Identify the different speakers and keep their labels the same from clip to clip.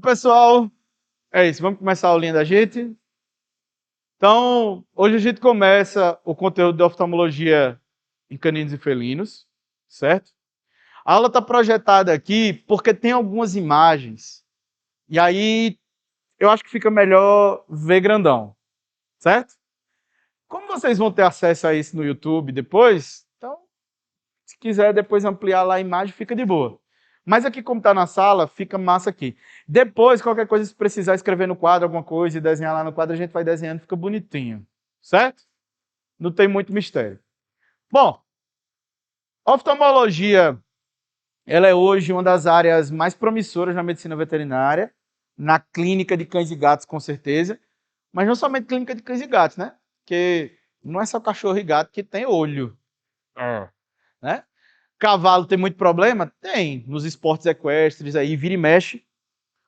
Speaker 1: Pessoal, é isso. Vamos começar a aulinha da gente. Então, hoje a gente começa o conteúdo de oftalmologia em caninos e felinos, certo? A aula está projetada aqui porque tem algumas imagens. E aí, eu acho que fica melhor ver grandão, certo? Como vocês vão ter acesso a isso no YouTube depois, então, se quiser depois ampliar lá a imagem, fica de boa. Mas aqui, como está na sala, fica massa aqui. Depois, qualquer coisa, se precisar escrever no quadro alguma coisa e desenhar lá no quadro, a gente vai desenhando, fica bonitinho. Certo? Não tem muito mistério. Bom, oftalmologia, ela é hoje uma das áreas mais promissoras na medicina veterinária, na clínica de cães e gatos, com certeza. Mas não somente clínica de cães e gatos, né? Porque não é só cachorro e gato que tem olho. Né? Cavalo tem muito problema? Tem. Nos esportes equestres aí, vira e mexe.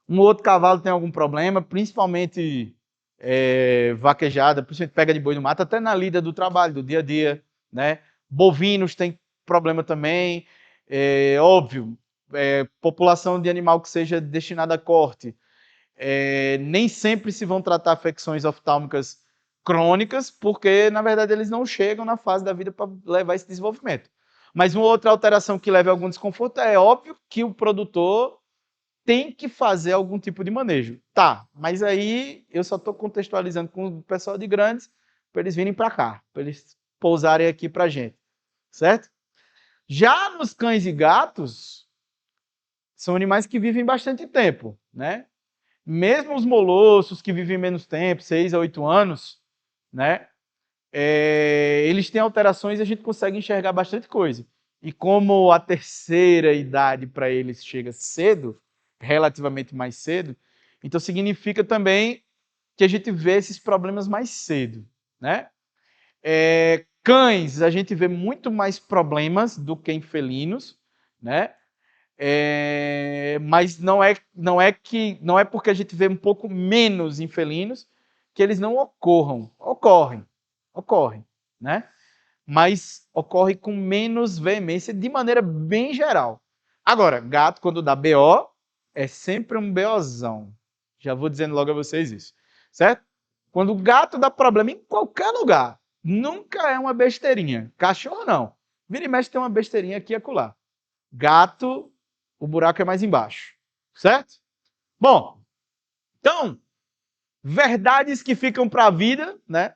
Speaker 1: Um outro cavalo tem algum problema, principalmente vaquejada, principalmente pega de boi no mato, até na lida do trabalho, do dia a dia. Né? Bovinos tem problema também. Óbvio, população de animal que seja destinada a corte. Nem sempre se vão tratar afecções oftálmicas crônicas, porque, na verdade, eles não chegam na fase da vida para levar esse desenvolvimento. Mas uma outra alteração que leva a algum desconforto é óbvio que o produtor tem que fazer algum tipo de manejo. Tá, mas aí eu só estou contextualizando com o pessoal de grandes para eles virem para cá, para eles pousarem aqui para a gente, certo? Já nos cães e gatos, são animais que vivem bastante tempo, né? Mesmo os molossos que vivem menos tempo, 6 a 8 anos, né? Eles têm alterações e a gente consegue enxergar bastante coisa. E como a terceira idade para eles chega cedo, relativamente mais cedo, então significa também que a gente vê esses problemas mais cedo, né? Cães, a gente vê muito mais problemas do que em felinos, né? Mas não é porque a gente vê um pouco menos em felinos que eles não ocorrem, né? Mas ocorre com menos veemência de maneira bem geral. Agora, gato quando dá BO é sempre um BOzão. Já vou dizendo logo a vocês isso, certo? Quando o gato dá problema em qualquer lugar, nunca é uma besteirinha. Cachorro não. Vira e mexe tem uma besteirinha aqui e acolá. Gato, o buraco é mais embaixo, certo? Bom, então, verdades que ficam para a vida, né?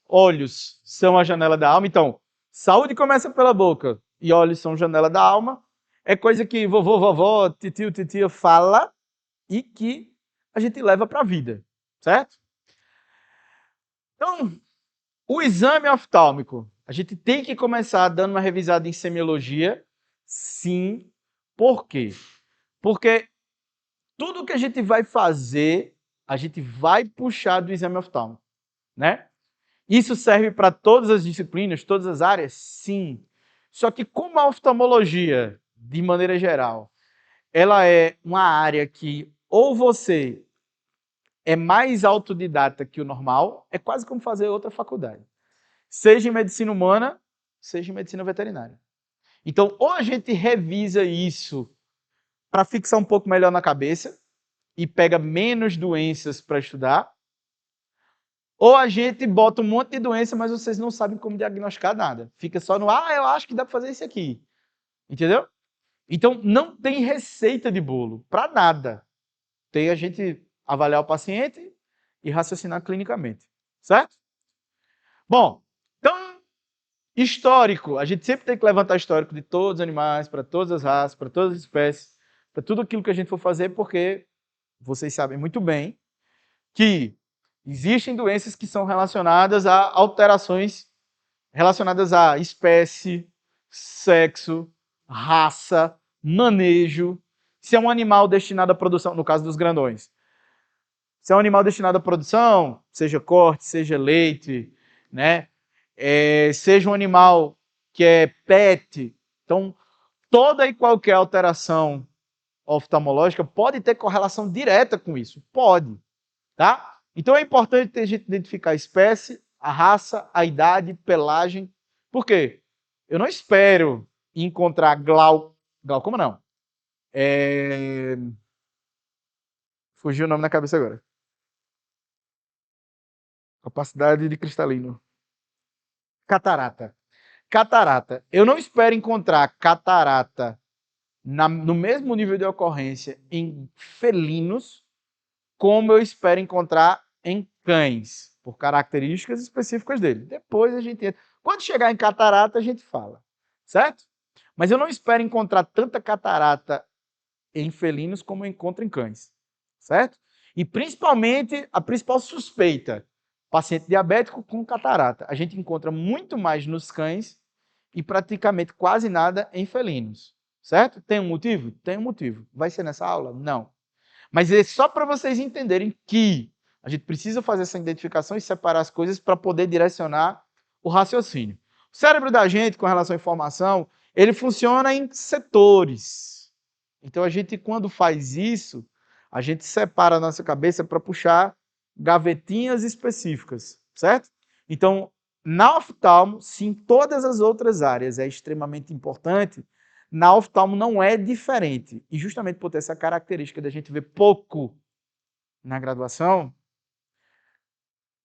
Speaker 1: Olhos são a janela da alma. Então, saúde começa pela boca e olhos são janela da alma. É coisa que vovô, vovó, titio, titia fala e que a gente leva para a vida, certo? Então, o exame oftálmico. A gente tem que começar dando uma revisada em semiologia, sim. Por quê? Porque tudo que a gente vai fazer, a gente vai puxar do exame oftálmico, né? Isso serve para todas as disciplinas, todas as áreas? Sim. Só que como a oftalmologia, de maneira geral, ela é uma área que ou você é mais autodidata que o normal, é quase como fazer outra faculdade. Seja em medicina humana, seja em medicina veterinária. Então, ou a gente revisa isso para fixar um pouco melhor na cabeça e pega menos doenças para estudar, ou a gente bota um monte de doença, mas vocês não sabem como diagnosticar nada. Fica só no, eu acho que dá para fazer isso aqui. Entendeu? Então, não tem receita de bolo para nada. Tem a gente avaliar o paciente e raciocinar clinicamente. Certo? Bom, então, histórico. A gente sempre tem que levantar histórico de todos os animais, para todas as raças, para todas as espécies, para tudo aquilo que a gente for fazer, porque vocês sabem muito bem que existem doenças que são relacionadas a alterações relacionadas a espécie, sexo, raça, manejo. Se é um animal destinado à produção, no caso dos grandões, se é um animal destinado à produção, seja corte, seja leite, né? Seja um animal que é pet, então toda e qualquer alteração oftalmológica pode ter correlação direta com isso, pode, tá? Então é importante a gente identificar a espécie, a raça, a idade, pelagem. Por quê? Eu não espero encontrar glaucoma não. Fugiu o nome na cabeça agora. Opacidade de cristalino. Catarata. Catarata. Eu não espero encontrar catarata no mesmo nível de ocorrência em felinos como eu espero encontrar em cães, por características específicas dele. Depois a gente entra. Quando chegar em catarata, a gente fala, certo? Mas eu não espero encontrar tanta catarata em felinos como eu encontro em cães, certo? E principalmente a principal suspeita, paciente diabético com catarata. A gente encontra muito mais nos cães e praticamente quase nada em felinos, certo? Tem um motivo? Tem um motivo. Vai ser nessa aula? Não. Mas é só para vocês entenderem que a gente precisa fazer essa identificação e separar as coisas para poder direcionar o raciocínio. O cérebro da gente, com relação à informação, ele funciona em setores. Então, a gente, quando faz isso, a gente separa a nossa cabeça para puxar gavetinhas específicas, certo? Então, na oftalmo, se em todas as outras áreas é extremamente importante, na oftalmo não é diferente. E justamente por ter essa característica de a gente ver pouco na graduação,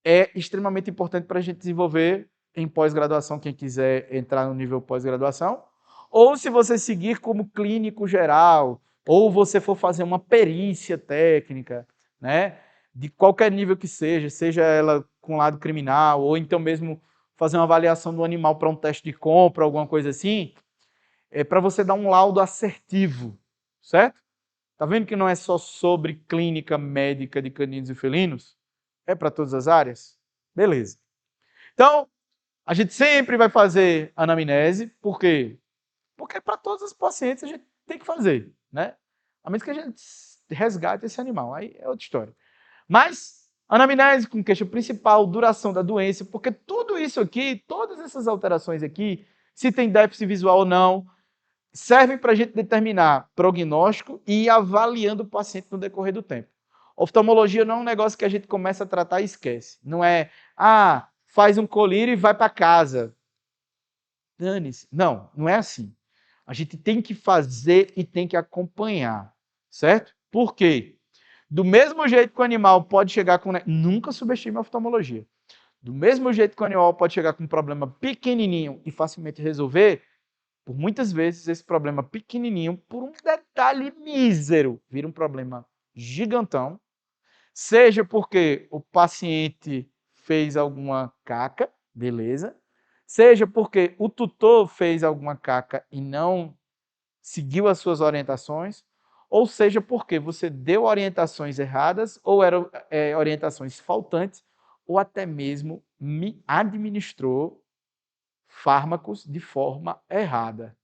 Speaker 1: é extremamente importante para a gente desenvolver em pós-graduação, quem quiser entrar no nível pós-graduação, ou se você seguir como clínico geral, ou você for fazer uma perícia técnica, né, de qualquer nível que seja ela com lado criminal, ou então mesmo fazer uma avaliação do animal para um teste de compra, alguma coisa assim, é para você dar um laudo assertivo, certo? Tá vendo que não é só sobre clínica médica de caninos e felinos? É para todas as áreas? Beleza. Então, a gente sempre vai fazer anamnese, por quê? Porque para todos os pacientes a gente tem que fazer, né? A menos que a gente resgate esse animal, aí é outra história. Mas, anamnese com queixa principal, duração da doença, porque tudo isso aqui, todas essas alterações aqui, se tem déficit visual ou não, servem para a gente determinar prognóstico e ir avaliando o paciente no decorrer do tempo. Oftalmologia não é um negócio que a gente começa a tratar e esquece. Não é, faz um colírio e vai para casa. Dane-se. Não, não é assim. A gente tem que fazer e tem que acompanhar, certo? Por quê? Do mesmo jeito que o animal pode chegar com... Nunca subestime a oftalmologia. Do mesmo jeito que o animal pode chegar com um problema pequenininho e facilmente resolver, por muitas vezes esse problema pequenininho, por um detalhe mísero, vira um problema gigantão, seja porque o paciente fez alguma caca, beleza, seja porque o tutor fez alguma caca e não seguiu as suas orientações, ou seja porque você deu orientações erradas, ou eram orientações faltantes, ou até mesmo me administrou fármacos de forma errada.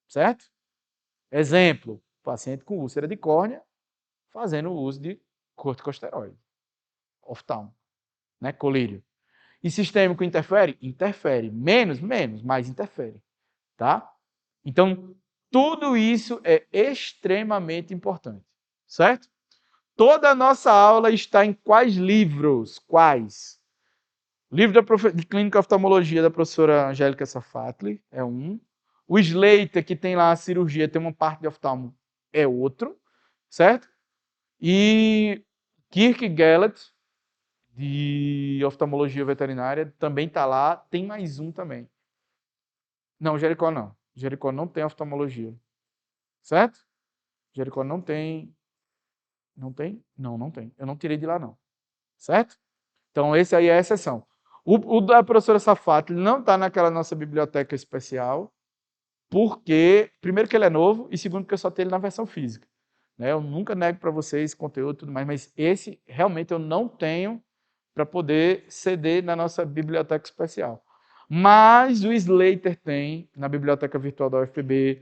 Speaker 1: Certo? Exemplo, paciente com úlcera de córnea fazendo uso de corticosteroide, oftalmo, né? Colírio. E sistêmico interfere? Interfere. Menos, mas interfere. Tá? Então, tudo isso é extremamente importante. Certo? Toda a nossa aula está em quais livros? Quais? Livro de Clínica Oftalmologia da professora Angélica Safatli é um. O Slater, que tem lá a cirurgia, tem uma parte de oftalmo, é outro, certo? E Kirk Gellert, de oftalmologia veterinária, também está lá. Tem mais um também. Não, Jericó não. Jericó não tem oftalmologia. Certo? Jericó não tem. Não tem? Não, não tem. Eu não tirei de lá, não. Certo? Então, esse aí é a exceção. O da professora Safatli não está naquela nossa biblioteca especial, porque, primeiro, que ele é novo, e segundo, que eu só tenho ele na versão física. Né? Eu nunca nego para vocês conteúdo e tudo mais, mas esse realmente eu não tenho para poder ceder na nossa biblioteca especial. Mas o Slater tem na biblioteca virtual da UFPB,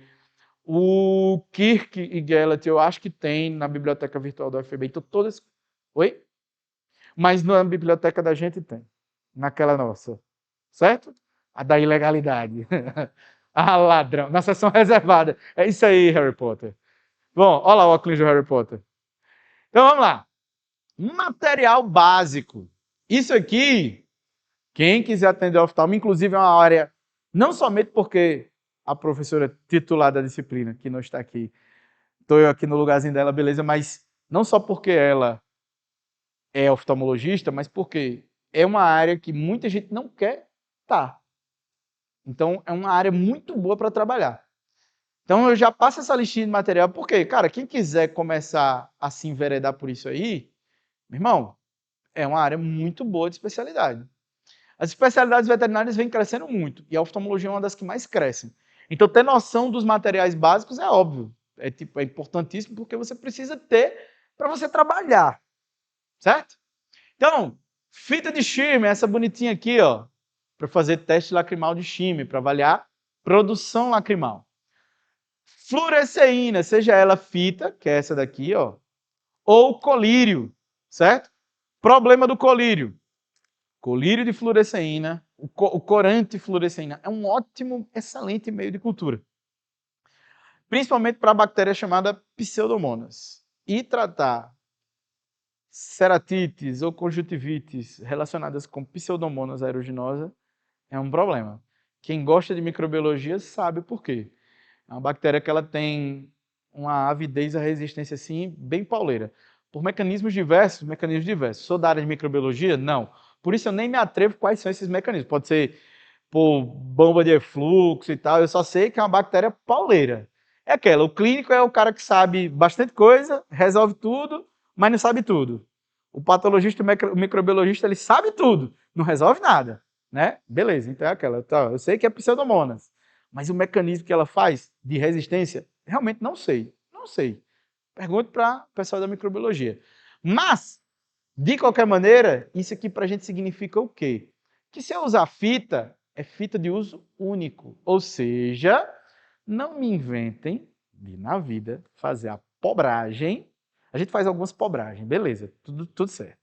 Speaker 1: o Kirk e Gellert eu acho que tem na biblioteca virtual da UFPB. Então, todas... Oi? Mas na biblioteca da gente tem. Naquela nossa. Certo? A da ilegalidade. Ah, ladrão. Na sessão reservada. É isso aí, Harry Potter. Bom, olha lá o óculos do Harry Potter. Então vamos lá. Material básico. Isso aqui, quem quiser atender oftalmo, inclusive é uma área, não somente porque a professora titular da disciplina, que não está aqui, estou eu aqui no lugarzinho dela, beleza, mas Não só porque ela é oftalmologista, mas porque é uma área que muita gente não quer estar. Então, é uma área muito boa para trabalhar. Então, eu já passo essa listinha de material, porque, cara, quem quiser começar a se enveredar por isso aí, meu irmão, é uma área muito boa de especialidade. As especialidades veterinárias vêm crescendo muito, e a oftalmologia é uma das que mais crescem. Então, ter noção dos materiais básicos é óbvio. É importantíssimo, porque você precisa ter para você trabalhar, certo? Então, fita de shimmer, essa bonitinha aqui, ó, para fazer teste lacrimal de shimmer, para avaliar produção lacrimal. Fluoresceína, seja ela fita, que é essa daqui, ó, ou colírio, certo? Problema do colírio. Colírio de fluoresceína, o corante fluoresceína é um ótimo, excelente meio de cultura. Principalmente para a bactéria chamada Pseudomonas. E tratar ceratites ou conjuntivites relacionadas com Pseudomonas aeruginosa é um problema. Quem gosta de microbiologia sabe por quê. É uma bactéria que ela tem uma avidez à resistência assim bem pauleira. Por mecanismos diversos. Sou da área de microbiologia? Não. Por isso eu nem me atrevo quais são esses mecanismos. Pode ser por bomba de efluxo e tal. Eu só sei que é uma bactéria pauleira. É aquela, o clínico é o cara que sabe bastante coisa, resolve tudo, mas não sabe tudo. O patologista, o microbiologista, ele sabe tudo, não resolve nada, né? Beleza, então é aquela. Tá, eu sei que é Pseudomonas, mas o mecanismo que ela faz de resistência, realmente não sei. Não sei. Pergunte para o pessoal da microbiologia. Mas, de qualquer maneira, isso aqui para a gente significa o quê? Que se eu usar fita, é fita de uso único. Ou seja, não me inventem de, na vida, fazer a pobragem. A gente faz algumas pobragens, beleza, tudo certo.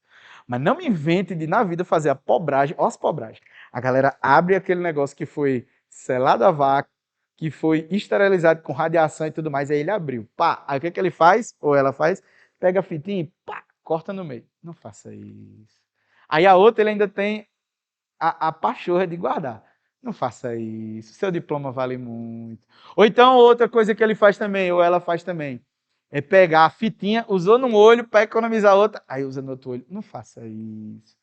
Speaker 1: Mas não me invente de, na vida, fazer a pobragem. Olha as pobragens. A galera abre aquele negócio que foi selado a vácuo, que foi esterilizado com radiação e tudo mais, aí ele abriu. Pá, aí o que, que ele faz, ou ela faz? Pega a fitinha e pá, corta no meio. Não faça isso. Aí a outra, ele ainda tem a pachorra de guardar. Não faça isso. Seu diploma vale muito. Ou então, outra coisa que ele faz também, ou ela faz também, é pegar a fitinha, usou num olho para economizar outra, aí usa no outro olho. Não faça isso.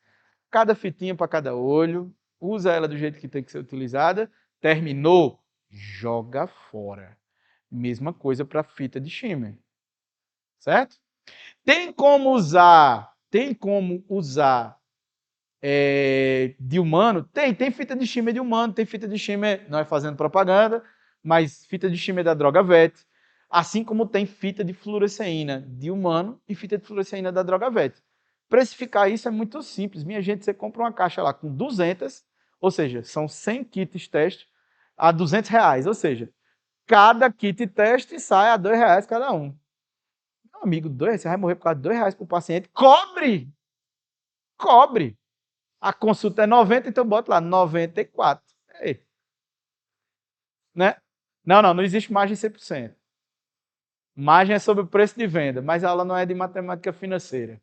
Speaker 1: Cada fitinha para cada olho, usa ela do jeito que tem que ser utilizada, terminou, joga fora. Mesma coisa para fita de shimmer. Certo? Tem como usar de humano? Tem fita de shimmer de humano, tem fita de shimmer, não é fazendo propaganda, mas fita de shimmer da Drogavet, assim como tem fita de fluoresceína de humano e fita de fluoresceína da Drogavet. Precificar isso é muito simples. Minha gente, você compra uma caixa lá com 200, ou seja, são 100 kits teste a R$ 200, ou seja, cada kit teste sai a R$ 2 cada um. Meu amigo, você vai morrer por causa de R$ 2 por paciente? Cobre! Cobre! A consulta é 90, então bota lá 94. Ei, né? Não existe margem 100%. Margem é sobre o preço de venda, mas a aula não é de matemática financeira.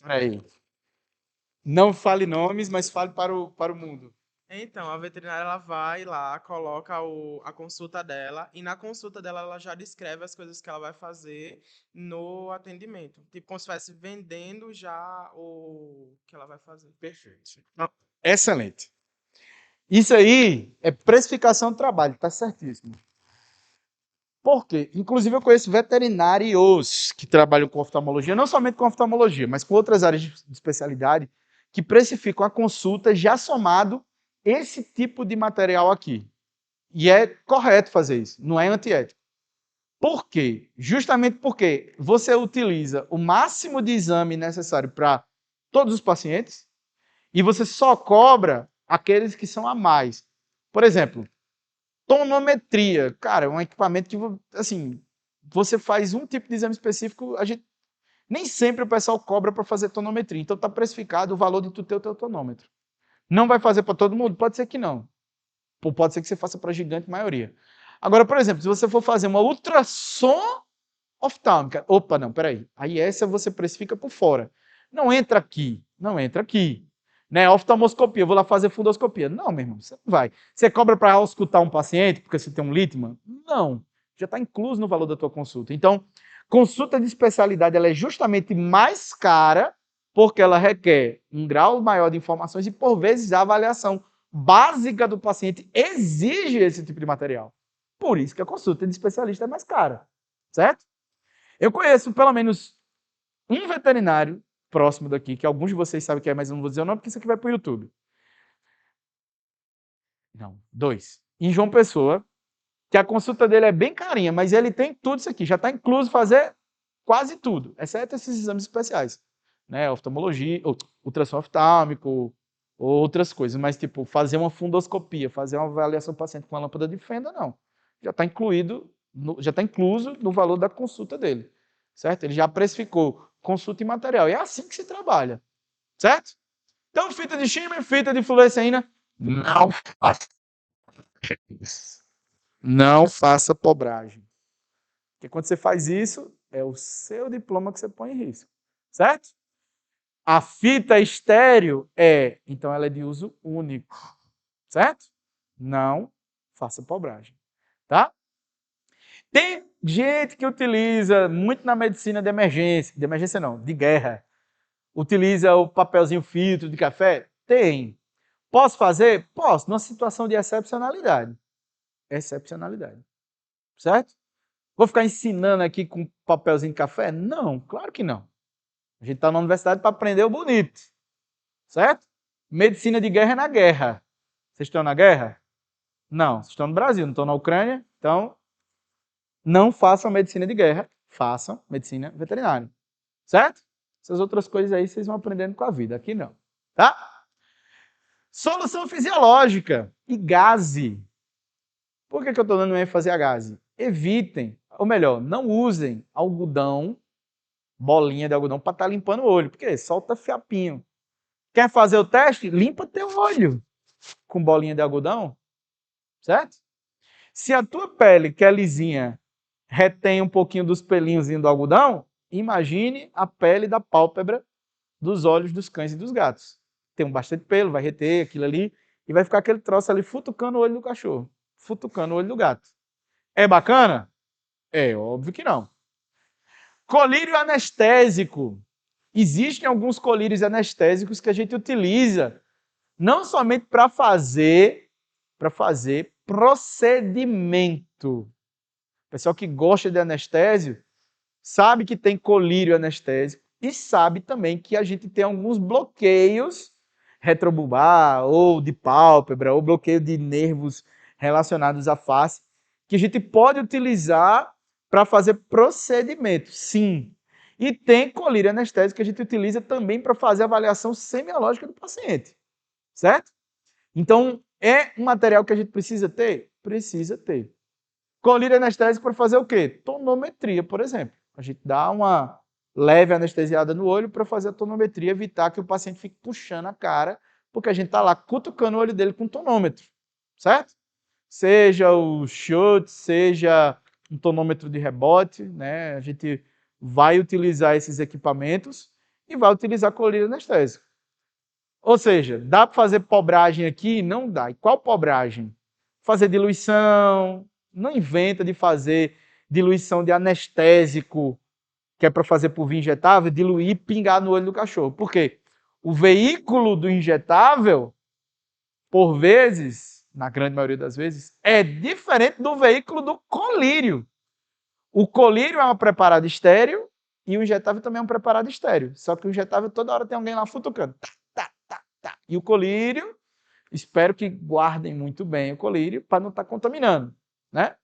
Speaker 1: Aí. Não fale nomes, mas fale para o mundo.
Speaker 2: Então, a veterinária ela vai lá, coloca a consulta dela e na consulta dela ela já descreve as coisas que ela vai fazer no atendimento. Tipo, como se estivesse vendendo já o que ela vai fazer.
Speaker 1: Perfeito. Não, excelente. Isso aí é precificação do trabalho, tá certíssimo. Por quê? Inclusive eu conheço veterinários que trabalham com oftalmologia, não somente com oftalmologia, mas com outras áreas de especialidade, que precificam a consulta já somado esse tipo de material aqui. E é correto fazer isso, não é antiético. Por quê? Justamente porque você utiliza o máximo de exame necessário para todos os pacientes e você só cobra aqueles que são a mais. Por exemplo, tonometria. Cara, é um equipamento que, assim, você faz um tipo de exame específico, nem sempre o pessoal cobra para fazer tonometria. Então está precificado o valor de tu ter o teu tonômetro. Não vai fazer para todo mundo? Pode ser que não. Ou pode ser que você faça para a gigante maioria. Agora, por exemplo, se você for fazer uma ultrassom oftálmica, opa, não, peraí. Aí essa você precifica por fora. Não entra aqui, não entra aqui. Né? Oftalmoscopia, eu vou lá fazer fundoscopia. Não, meu irmão, você não vai. Você cobra para auscultar um paciente porque você tem um litma? Não. Já está incluso no valor da tua consulta. Então, consulta de especialidade ela é justamente mais cara porque ela requer um grau maior de informações e, por vezes, a avaliação básica do paciente exige esse tipo de material. Por isso que a consulta de especialista é mais cara, certo? Eu conheço pelo menos um veterinário próximo daqui, que alguns de vocês sabem que é, mas eu não vou dizer o nome, porque isso aqui vai para o YouTube. Não, 2. Em João Pessoa, que a consulta dele é bem carinha, mas ele tem tudo isso aqui, já está incluso fazer quase tudo, exceto esses exames especiais, né? Oftalmologia, ultrassom oftálmico, outras coisas, mas tipo, fazer uma fundoscopia, fazer uma avaliação do paciente com a lâmpada de fenda, não. Já está incluído, já está incluso no valor da consulta dele, certo? Ele já precificou consulta e material. E é assim que se trabalha, certo? Então, fita de shimmer, fita de fluorescina, não faça isso. Não faça pobragem. Porque quando você faz isso, é o seu diploma que você põe em risco, certo? A fita estéreo então ela é de uso único, certo? Não faça pobragem, tá? Tem gente que utiliza muito na medicina de emergência não, de guerra. Utiliza o papelzinho filtro de café? Tem. Posso fazer? Posso, numa situação de excepcionalidade. Excepcionalidade. Certo? Vou ficar ensinando aqui com papelzinho de café? Não, claro que não. A gente está na universidade para aprender o bonito. Certo? Medicina de guerra é na guerra. Vocês estão na guerra? Não, vocês estão no Brasil, não estão na Ucrânia. Então, não façam medicina de guerra, façam medicina veterinária. Certo? Essas outras coisas aí vocês vão aprendendo com a vida. Aqui não. Tá? Solução fisiológica e gase. Por que eu estou dando ênfase a gase? Evitem, ou melhor, não usem algodão, bolinha de algodão, para estar limpando o olho, porque solta fiapinho. Quer fazer o teste? Limpa teu olho com bolinha de algodão, certo? Se a tua pele, que é lisinha, retém um pouquinho dos pelinhos do algodão, imagine a pele da pálpebra dos olhos dos cães e dos gatos. Tem bastante pelo, vai reter aquilo ali, e vai ficar aquele troço ali futucando o olho do cachorro, futucando o olho do gato. É bacana? É, óbvio que não. Colírio anestésico. Existem alguns colírios anestésicos que a gente utiliza não somente para fazer procedimento. O pessoal que gosta de anestésio sabe que tem colírio anestésico e sabe também que a gente tem alguns bloqueios retrobulbar ou de pálpebra ou bloqueio de nervos relacionados à face que a gente pode utilizar para fazer procedimento, sim. E tem colírio anestésico que a gente utiliza também para fazer a avaliação semiológica do paciente, certo? Então, é um material que a gente precisa ter? Precisa ter. Colírio anestésico para fazer o quê? Tonometria, por exemplo. A gente dá uma leve anestesiada no olho para fazer a tonometria, evitar que o paciente fique puxando a cara, porque a gente está lá cutucando o olho dele com tonômetro, certo? Seja o Schultz, seja um tonômetro de rebote, né? A gente vai utilizar esses equipamentos e vai utilizar colírio anestésico. Ou seja, dá para fazer pobragem aqui? Não dá. E qual pobragem? Fazer diluição, não inventa de fazer diluição de anestésico, que é para fazer por via injetável, diluir e pingar no olho do cachorro. Por quê? O veículo do injetável, por vezes, na grande maioria das vezes, é diferente do veículo do colírio. O colírio é um preparado estéreo e o injetável também é um preparado estéreo. Só que o injetável toda hora tem alguém lá futucando. Tá. E o colírio, espero que guardem muito bem o colírio para não estar contaminando, né?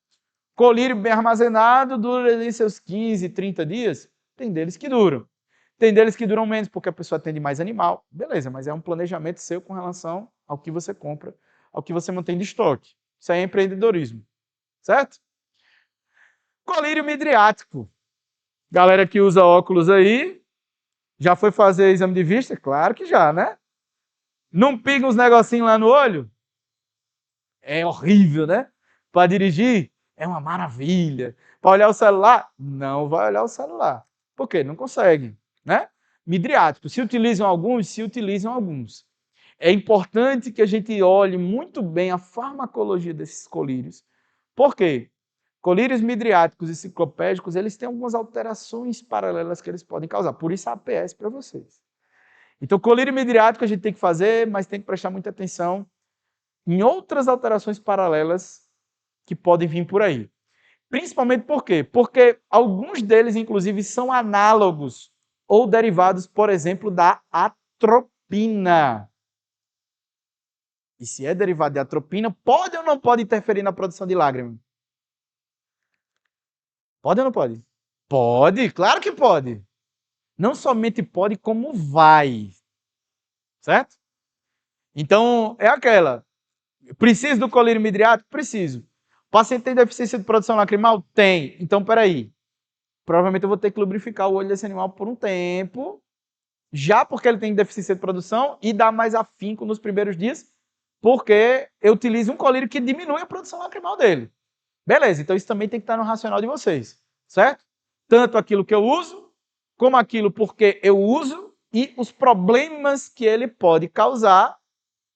Speaker 1: Colírio bem armazenado dura ali seus 15, 30 dias. Tem deles que duram. Tem deles que duram menos porque a pessoa atende mais animal. Beleza, mas é um planejamento seu com relação ao que você compra, ao que você mantém de estoque. Isso aí é empreendedorismo, certo? Colírio midriático. Galera que usa óculos aí, já foi fazer exame de vista? Claro que já, né? Não pinga uns negocinhos lá no olho? É horrível, né? Para dirigir, é uma maravilha. Para olhar o celular, não vai olhar o celular. Por quê? Não consegue, né? Midriático. Se utilizam alguns, se utilizam alguns. é importante que a gente olhe muito bem a farmacologia desses colírios. Por quê? Colírios midriáticos e ciclopédicos, eles têm algumas alterações paralelas que eles podem causar. Por isso a APS para vocês. Então, colírio midriático a gente tem que fazer, mas tem que prestar muita atenção em outras alterações paralelas que podem vir por aí. Principalmente por quê? Porque alguns deles, inclusive, são análogos ou derivados, por exemplo, da atropina. E se é derivado de atropina, pode ou não pode interferir na produção de lágrima? Pode ou não pode? Pode, claro que pode. Não somente pode, como vai. Certo? Então, é aquela. Preciso do colírio midriático? Preciso. O paciente tem deficiência de produção lacrimal? Tem. Então, peraí. Provavelmente eu vou ter que lubrificar o olho desse animal por um tempo, já porque ele tem deficiência de produção, e dar mais afinco nos primeiros dias, porque eu utilizo um colírio que diminui a produção lacrimal dele. Beleza, então isso também tem que estar no racional de vocês, certo? Tanto aquilo que eu uso, como aquilo porque eu uso, e os problemas que ele pode causar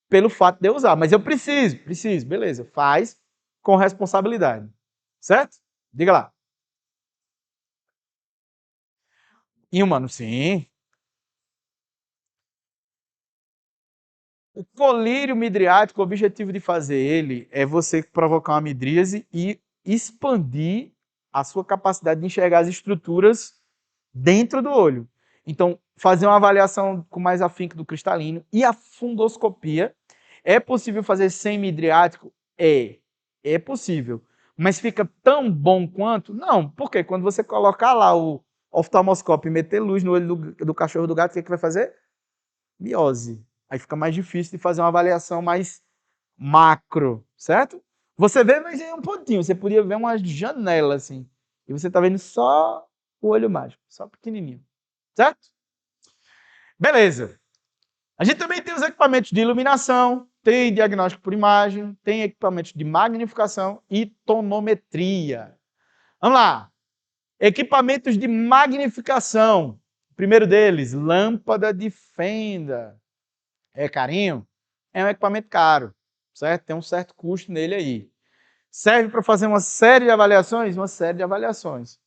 Speaker 1: pelo fato de eu usar. Mas eu preciso, beleza, faz com responsabilidade, certo? Diga lá. Em humano, sim. O colírio midriático, o objetivo de fazer ele é você provocar uma midríase e expandir a sua capacidade de enxergar as estruturas dentro do olho. Então, fazer uma avaliação com mais afinco do cristalino e a fundoscopia. É possível fazer sem midriático? É possível. Mas fica tão bom quanto? Não. Por quê? Quando você colocar lá o oftalmoscópio e meter luz no olho do cachorro do gato, o que vai fazer? Miose. Aí fica mais difícil de fazer uma avaliação mais macro, certo? Você vê, mas é um pontinho. Você podia ver uma janela assim. E você está vendo só o olho mágico, só pequenininho. Certo? Beleza. A gente também tem os equipamentos de iluminação, tem diagnóstico por imagem, tem equipamentos de magnificação e tonometria. Vamos lá. Equipamentos de magnificação. O primeiro deles, lâmpada de fenda. É carinho? É um equipamento caro, certo? Tem um certo custo nele aí. Serve para fazer uma série de avaliações? Uma série de avaliações.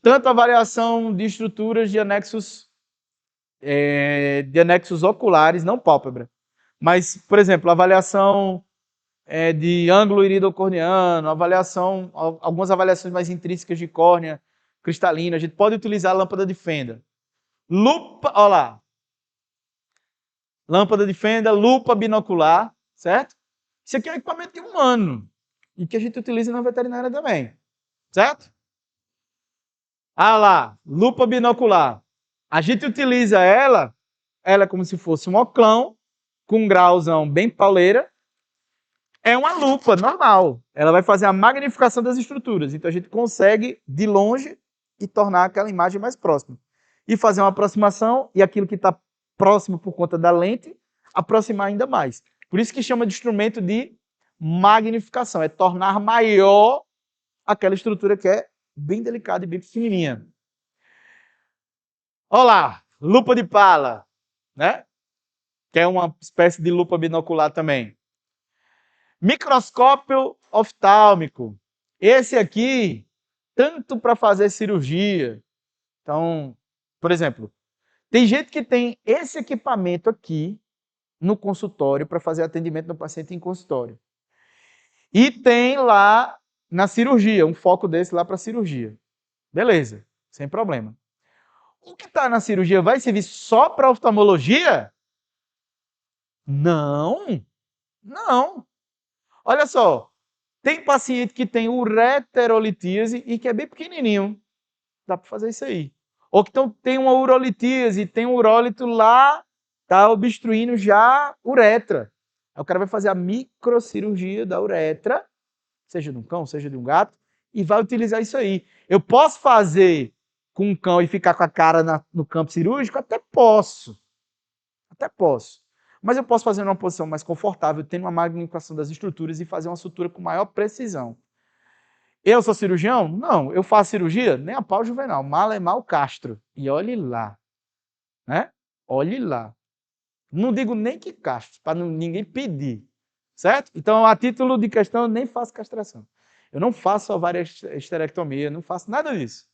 Speaker 1: Tanto avaliação de estruturas de anexos oculares, não pálpebra. Mas, por exemplo, avaliação de ângulo iridocorneano, algumas avaliações mais intrínsecas de córnea cristalina. A gente pode utilizar a lâmpada de fenda. Lupa, olha lá. Lâmpada de fenda, lupa binocular, certo? Isso aqui é um equipamento de humano e que a gente utiliza na veterinária também, certo? Lá, lupa binocular. A gente utiliza ela é como se fosse um oclão com um grauzão bem pauleira. É uma lupa normal. Ela vai fazer a magnificação das estruturas. Então a gente consegue de longe e tornar aquela imagem mais próxima. E fazer uma aproximação e aquilo que está próximo por conta da lente, aproximar ainda mais. Por isso que chama de instrumento de magnificação. É tornar maior aquela estrutura que é bem delicada e bem pequenininha. Olha lá, lupa de pala, né? Que é uma espécie de lupa binocular também. Microscópio oftálmico. Esse aqui, tanto para fazer cirurgia. Então, por exemplo, tem gente que tem esse equipamento aqui no consultório para fazer atendimento do paciente em consultório. E tem lá na cirurgia, um foco desse lá para cirurgia. Beleza, sem problema. O que está na cirurgia vai servir só para oftalmologia? Não, não. Olha só, tem paciente que tem ureterolitíase e que é bem pequenininho. Dá para fazer isso aí. Ou que tem uma urolitíase, tem um urólito lá, tá obstruindo já a uretra. Aí o cara vai fazer a microcirurgia da uretra, seja de um cão, seja de um gato, e vai utilizar isso aí. Eu posso fazer com um cão e ficar com a cara no campo cirúrgico? Até posso. Até posso. Mas eu posso fazer numa posição mais confortável, tendo uma magnificação das estruturas e fazer uma sutura com maior precisão. Eu sou cirurgião? Não. Eu faço cirurgia? Nem a pau Juvenal. Mal é mal Castro. E olhe lá. Né? Olhe lá. Não digo nem que castre, para ninguém pedir, certo? Então, a título de questão, eu nem faço castração. Eu não faço ovarioesterectomia, não faço nada disso.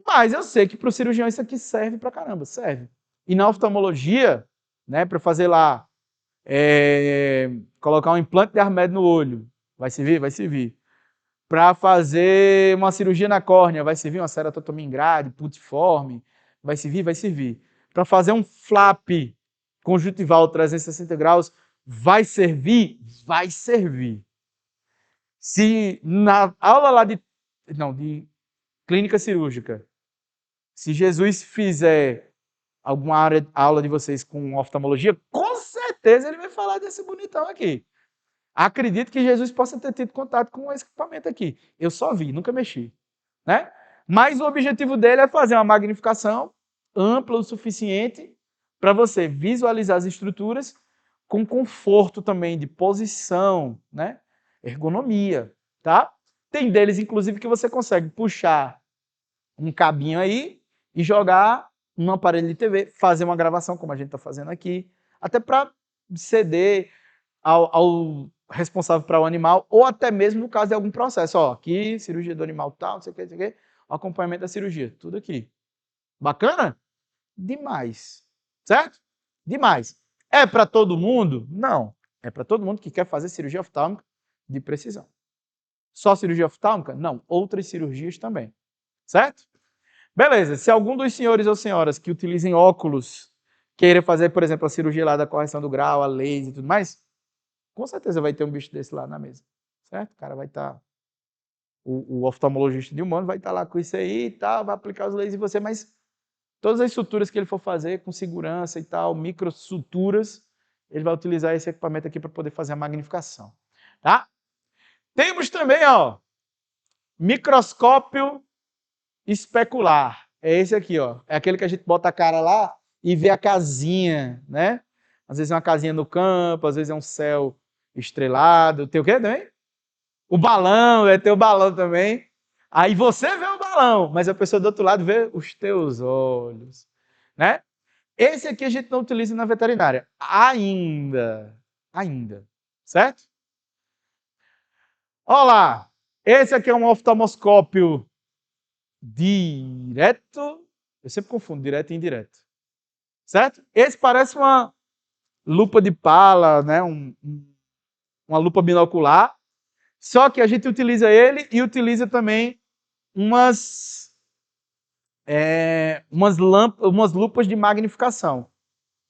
Speaker 1: Mas eu sei que para o cirurgião isso aqui serve para caramba, serve. E na oftalmologia, né, para fazer lá, colocar um implante de Armed no olho, vai servir? Vai servir. Para fazer uma cirurgia na córnea, vai servir uma ceratotomia em grade, putiforme, vai servir? Vai servir. Para fazer um flap conjuntival 360 graus, vai servir? Vai servir. Se na aula lá de clínica cirúrgica, se Jesus fizer alguma aula de vocês com oftalmologia, com certeza ele vai falar desse bonitão aqui. Acredito que Jesus possa ter tido contato com esse equipamento aqui. Eu só vi, nunca mexi, né? Mas o objetivo dele é fazer uma magnificação ampla o suficiente para você visualizar as estruturas com conforto também de posição, né? Ergonomia, tá? Tem deles, inclusive, que você consegue puxar um cabinho aí e jogar num aparelho de TV, fazer uma gravação, como a gente está fazendo aqui, até para ceder ao responsável para o animal, ou até mesmo no caso de algum processo. Ó, aqui, cirurgia do animal tal, não sei o que, acompanhamento da cirurgia, tudo aqui. Bacana? Demais. Certo? Demais. É para todo mundo? Não. É para todo mundo que quer fazer cirurgia oftálmica de precisão. Só cirurgia oftálmica? Não. Outras cirurgias também. Certo? Beleza. Se algum dos senhores ou senhoras que utilizem óculos queira fazer, por exemplo, a cirurgia lá da correção do grau, a laser e tudo mais, com certeza vai ter um bicho desse lá na mesa. Certo? O cara vai estar... O oftalmologista de humano vai estar lá com isso aí e tal, vai aplicar os lasers em você, mas todas as suturas que ele for fazer com segurança e tal, microsuturas, ele vai utilizar esse equipamento aqui para poder fazer a magnificação. Tá? Temos também, ó, microscópio especular. É esse aqui, ó. É aquele que a gente bota a cara lá e vê a casinha, né? Às vezes é uma casinha no campo, às vezes é um céu estrelado. Tem o quê também? O balão, tem o balão também. Aí você vê o balão, mas a pessoa do outro lado vê os teus olhos, né? Esse aqui a gente não utiliza na veterinária. Ainda. Ainda. Certo? Olha lá. Esse aqui é um oftalmoscópio direto. Eu sempre confundo direto e indireto. Certo? Esse parece uma lupa de pala, né? Uma lupa binocular. Só que a gente utiliza ele e utiliza também umas lupas de magnificação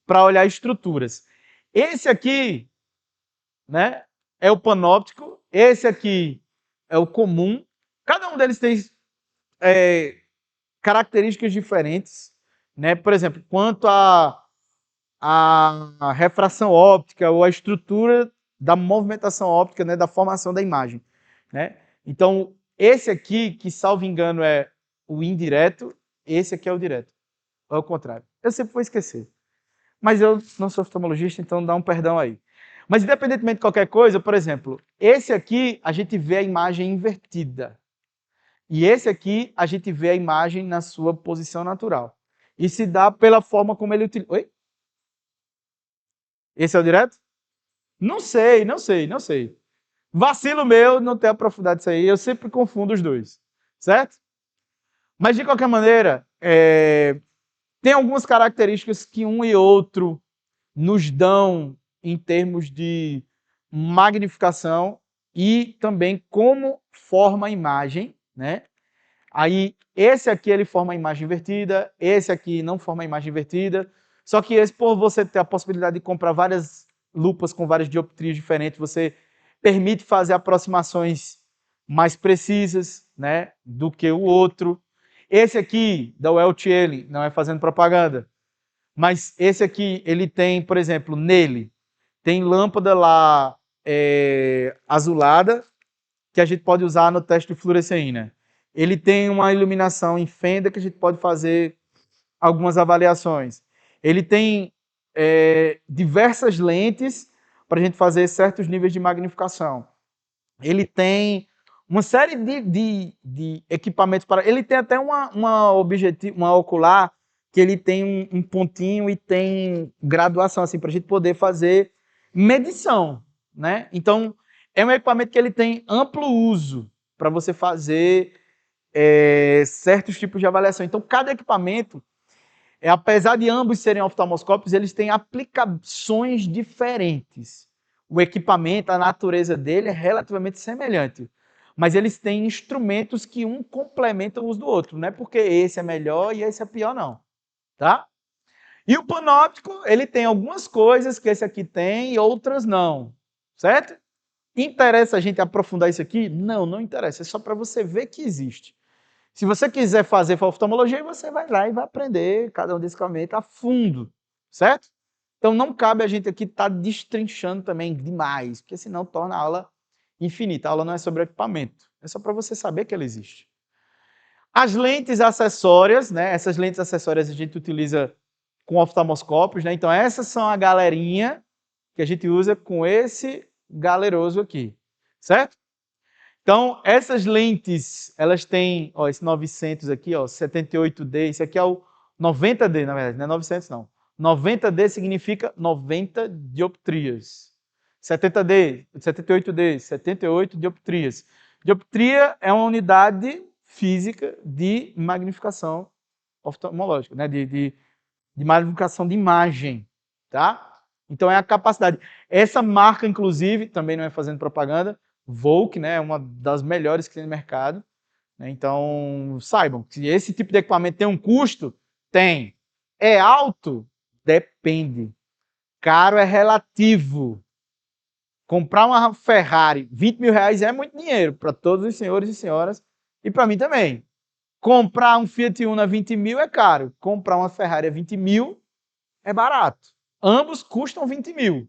Speaker 1: para olhar estruturas. Esse aqui, né, é o panóptico, esse aqui é o comum. Cada um deles tem características diferentes, né? Por exemplo, quanto à refração óptica ou a estrutura da movimentação óptica, né, da formação da imagem, né? Então, esse aqui, que salvo engano é o indireto, esse aqui é o direto. Ou é o contrário. Eu sempre vou esquecer. Mas eu não sou oftalmologista, então dá um perdão aí. Mas independentemente de qualquer coisa, por exemplo, esse aqui a gente vê a imagem invertida. E esse aqui a gente vê a imagem na sua posição natural. E se dá pela forma como ele utiliza. Oi? Esse é o direto? Não sei, não sei, não sei. Vacilo meu não ter aprofundado isso aí. Eu sempre confundo os dois. Certo? Mas de qualquer maneira, tem algumas características que um e outro nos dão em termos de magnificação e também como forma a imagem, né? Aí, esse aqui ele forma a imagem invertida, esse aqui não forma a imagem invertida, só que esse, por você ter a possibilidade de comprar várias lupas com várias dioptrias diferentes, você permite fazer aproximações mais precisas, né, do que o outro. Esse aqui, da Welch-Alley, não é fazendo propaganda, mas esse aqui, ele tem, por exemplo, nele, tem lâmpada lá azulada, que a gente pode usar no teste de fluoresceína. Ele tem uma iluminação em fenda que a gente pode fazer algumas avaliações. Ele tem diversas lentes para a gente fazer certos níveis de magnificação. Ele tem uma série de equipamentos para... Ele tem até uma ocular que ele tem um pontinho e tem graduação, assim, para a gente poder fazer medição, né? Então, é um equipamento que ele tem amplo uso para você fazer certos tipos de avaliação. Então, cada equipamento, apesar de ambos serem oftalmoscópios, eles têm aplicações diferentes. O equipamento, a natureza dele é relativamente semelhante, mas eles têm instrumentos que um complementa o uso do outro. Não é porque esse é melhor e esse é pior, não. Tá? E o panóptico, ele tem algumas coisas que esse aqui tem e outras não. Certo? Interessa a gente aprofundar isso aqui? Não, não interessa. É só para você ver que existe. Se você quiser fazer oftalmologia, você vai lá e vai aprender cada um desses equipamentos a fundo, certo? Então não cabe a gente aqui estar destrinchando também demais, porque senão torna a aula infinita. A aula não é sobre o equipamento, é só para você saber que ele existe. As lentes acessórias, né? Essas lentes acessórias a gente utiliza com oftalmoscópios, né? Então essas são a galerinha que a gente usa com esse galeroso aqui, certo? Então, essas lentes, elas têm, ó, esse 900 aqui, ó, 78D, esse aqui é o 90D, na verdade, não é 900 não. 90D significa 90 dioptrias. 70D, 78D, 78 dioptrias. Dioptria é uma unidade física de magnificação oftalmológica, né? de magnificação de imagem, tá? Então é a capacidade. Essa marca, inclusive, também não é fazendo propaganda, Volk, né, é uma das melhores que tem no mercado. Né? Então, saibam, se esse tipo de equipamento tem um custo, tem. É alto? Depende. Caro é relativo. Comprar uma Ferrari, 20 mil reais é muito dinheiro para todos os senhores e senhoras, e para mim também. Comprar um Fiat Uno a 20 mil é caro. Comprar uma Ferrari a 20 mil é barato. Ambos custam 20 mil.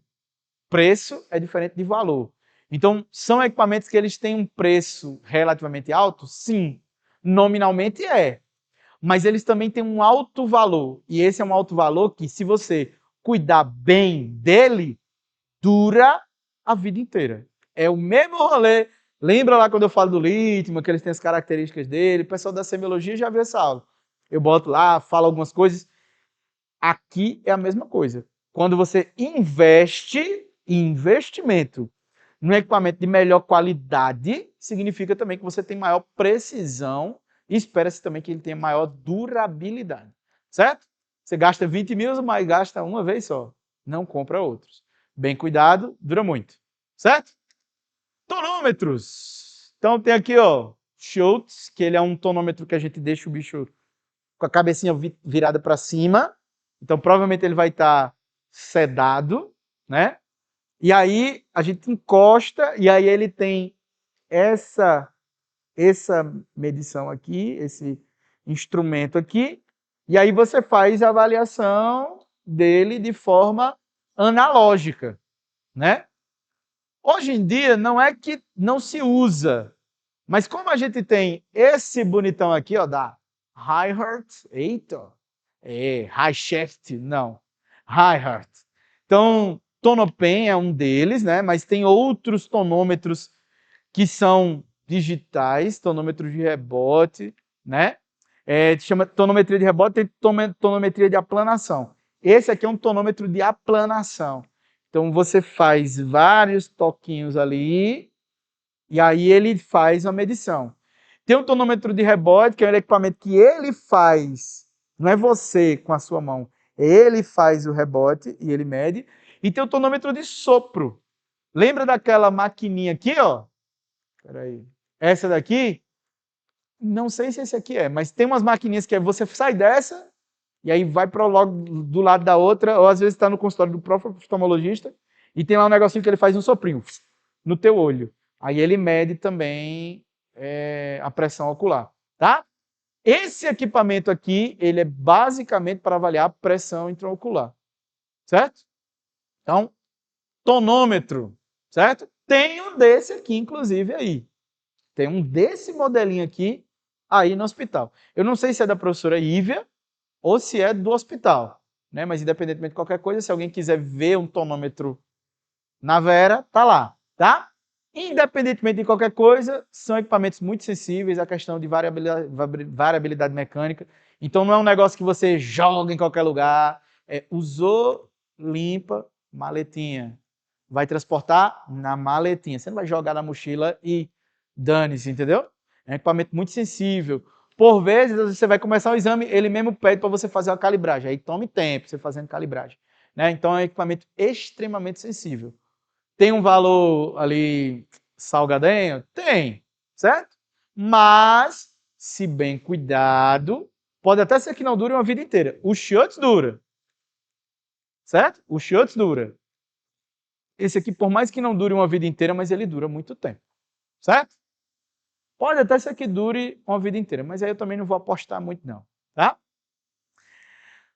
Speaker 1: Preço é diferente de valor. Então, são equipamentos que eles têm um preço relativamente alto? Sim. Nominalmente é. Mas eles também têm um alto valor. E esse é um alto valor que, se você cuidar bem dele, dura a vida inteira. É o mesmo rolê. Lembra lá quando eu falo do lítio, que eles têm as características dele? O pessoal da semiologia já viu essa aula. Eu boto lá, falo algumas coisas. Aqui é a mesma coisa. Quando você investe em investimento no equipamento de melhor qualidade, significa também que você tem maior precisão e espera-se também que ele tenha maior durabilidade. Certo? Você gasta 20 mil, mas gasta uma vez só. Não compra outros. Bem cuidado, dura muito. Certo? Tonômetros. Então tem aqui, ó, Schultz, que ele é um tonômetro que a gente deixa o bicho com a cabecinha virada para cima. Então, provavelmente ele vai estar sedado, né? E aí a gente encosta e aí ele tem essa medição aqui, esse instrumento aqui, e aí você faz a avaliação dele de forma analógica, né? Hoje em dia não é que não se usa, mas como a gente tem esse bonitão aqui, ó, da Hi-Heart, eita, Hi-Shaft, não, Hi-Heart. Então, Tonopen é um deles, né? Mas tem outros tonômetros que são digitais, tonômetros de rebote, né? Chama tonometria de rebote, tem tonometria de aplanação. Esse aqui é um tonômetro de aplanação. Então, você faz vários toquinhos ali e aí ele faz uma medição. Tem um tonômetro de rebote, que é um equipamento que ele faz, não é você com a sua mão, ele faz o rebote e ele mede. E tem o tonômetro de sopro. Lembra daquela maquininha aqui, ó? Peraí. Essa daqui? Não sei se esse aqui é, mas tem umas maquininhas que você sai dessa e aí vai para logo do lado da outra, ou às vezes está no consultório do próprio oftalmologista e tem lá um negocinho que ele faz um soprinho no teu olho. Aí ele mede também a pressão ocular, tá? Esse equipamento aqui, ele é basicamente para avaliar a pressão intraocular, certo? Então, tonômetro, certo? Tem um desse aqui, inclusive, aí. Tem um desse modelinho aqui, aí no hospital. Eu não sei se é da professora Ívia ou se é do hospital, né? Mas independentemente de qualquer coisa, se alguém quiser ver um tonômetro na Vera, tá lá, tá? Independentemente de qualquer coisa, são equipamentos muito sensíveis à questão de variabilidade mecânica. Então não é um negócio que você joga em qualquer lugar. Usou, limpa, maletinha. Vai transportar na maletinha. Você não vai jogar na mochila e dane-se, entendeu? É um equipamento muito sensível. Por vezes, você vai começar o exame, ele mesmo pede para você fazer uma calibragem. Aí tome tempo você fazendo calibragem. Né? Então é um equipamento extremamente sensível. Tem um valor ali salgadenho? Tem, certo? Mas, se bem cuidado, pode até ser que não dure uma vida inteira. O Schultz dura, certo? O Schultz dura. Esse aqui, por mais que não dure uma vida inteira, mas ele dura muito tempo, certo? Pode até ser que dure uma vida inteira, mas aí eu também não vou apostar muito não, tá?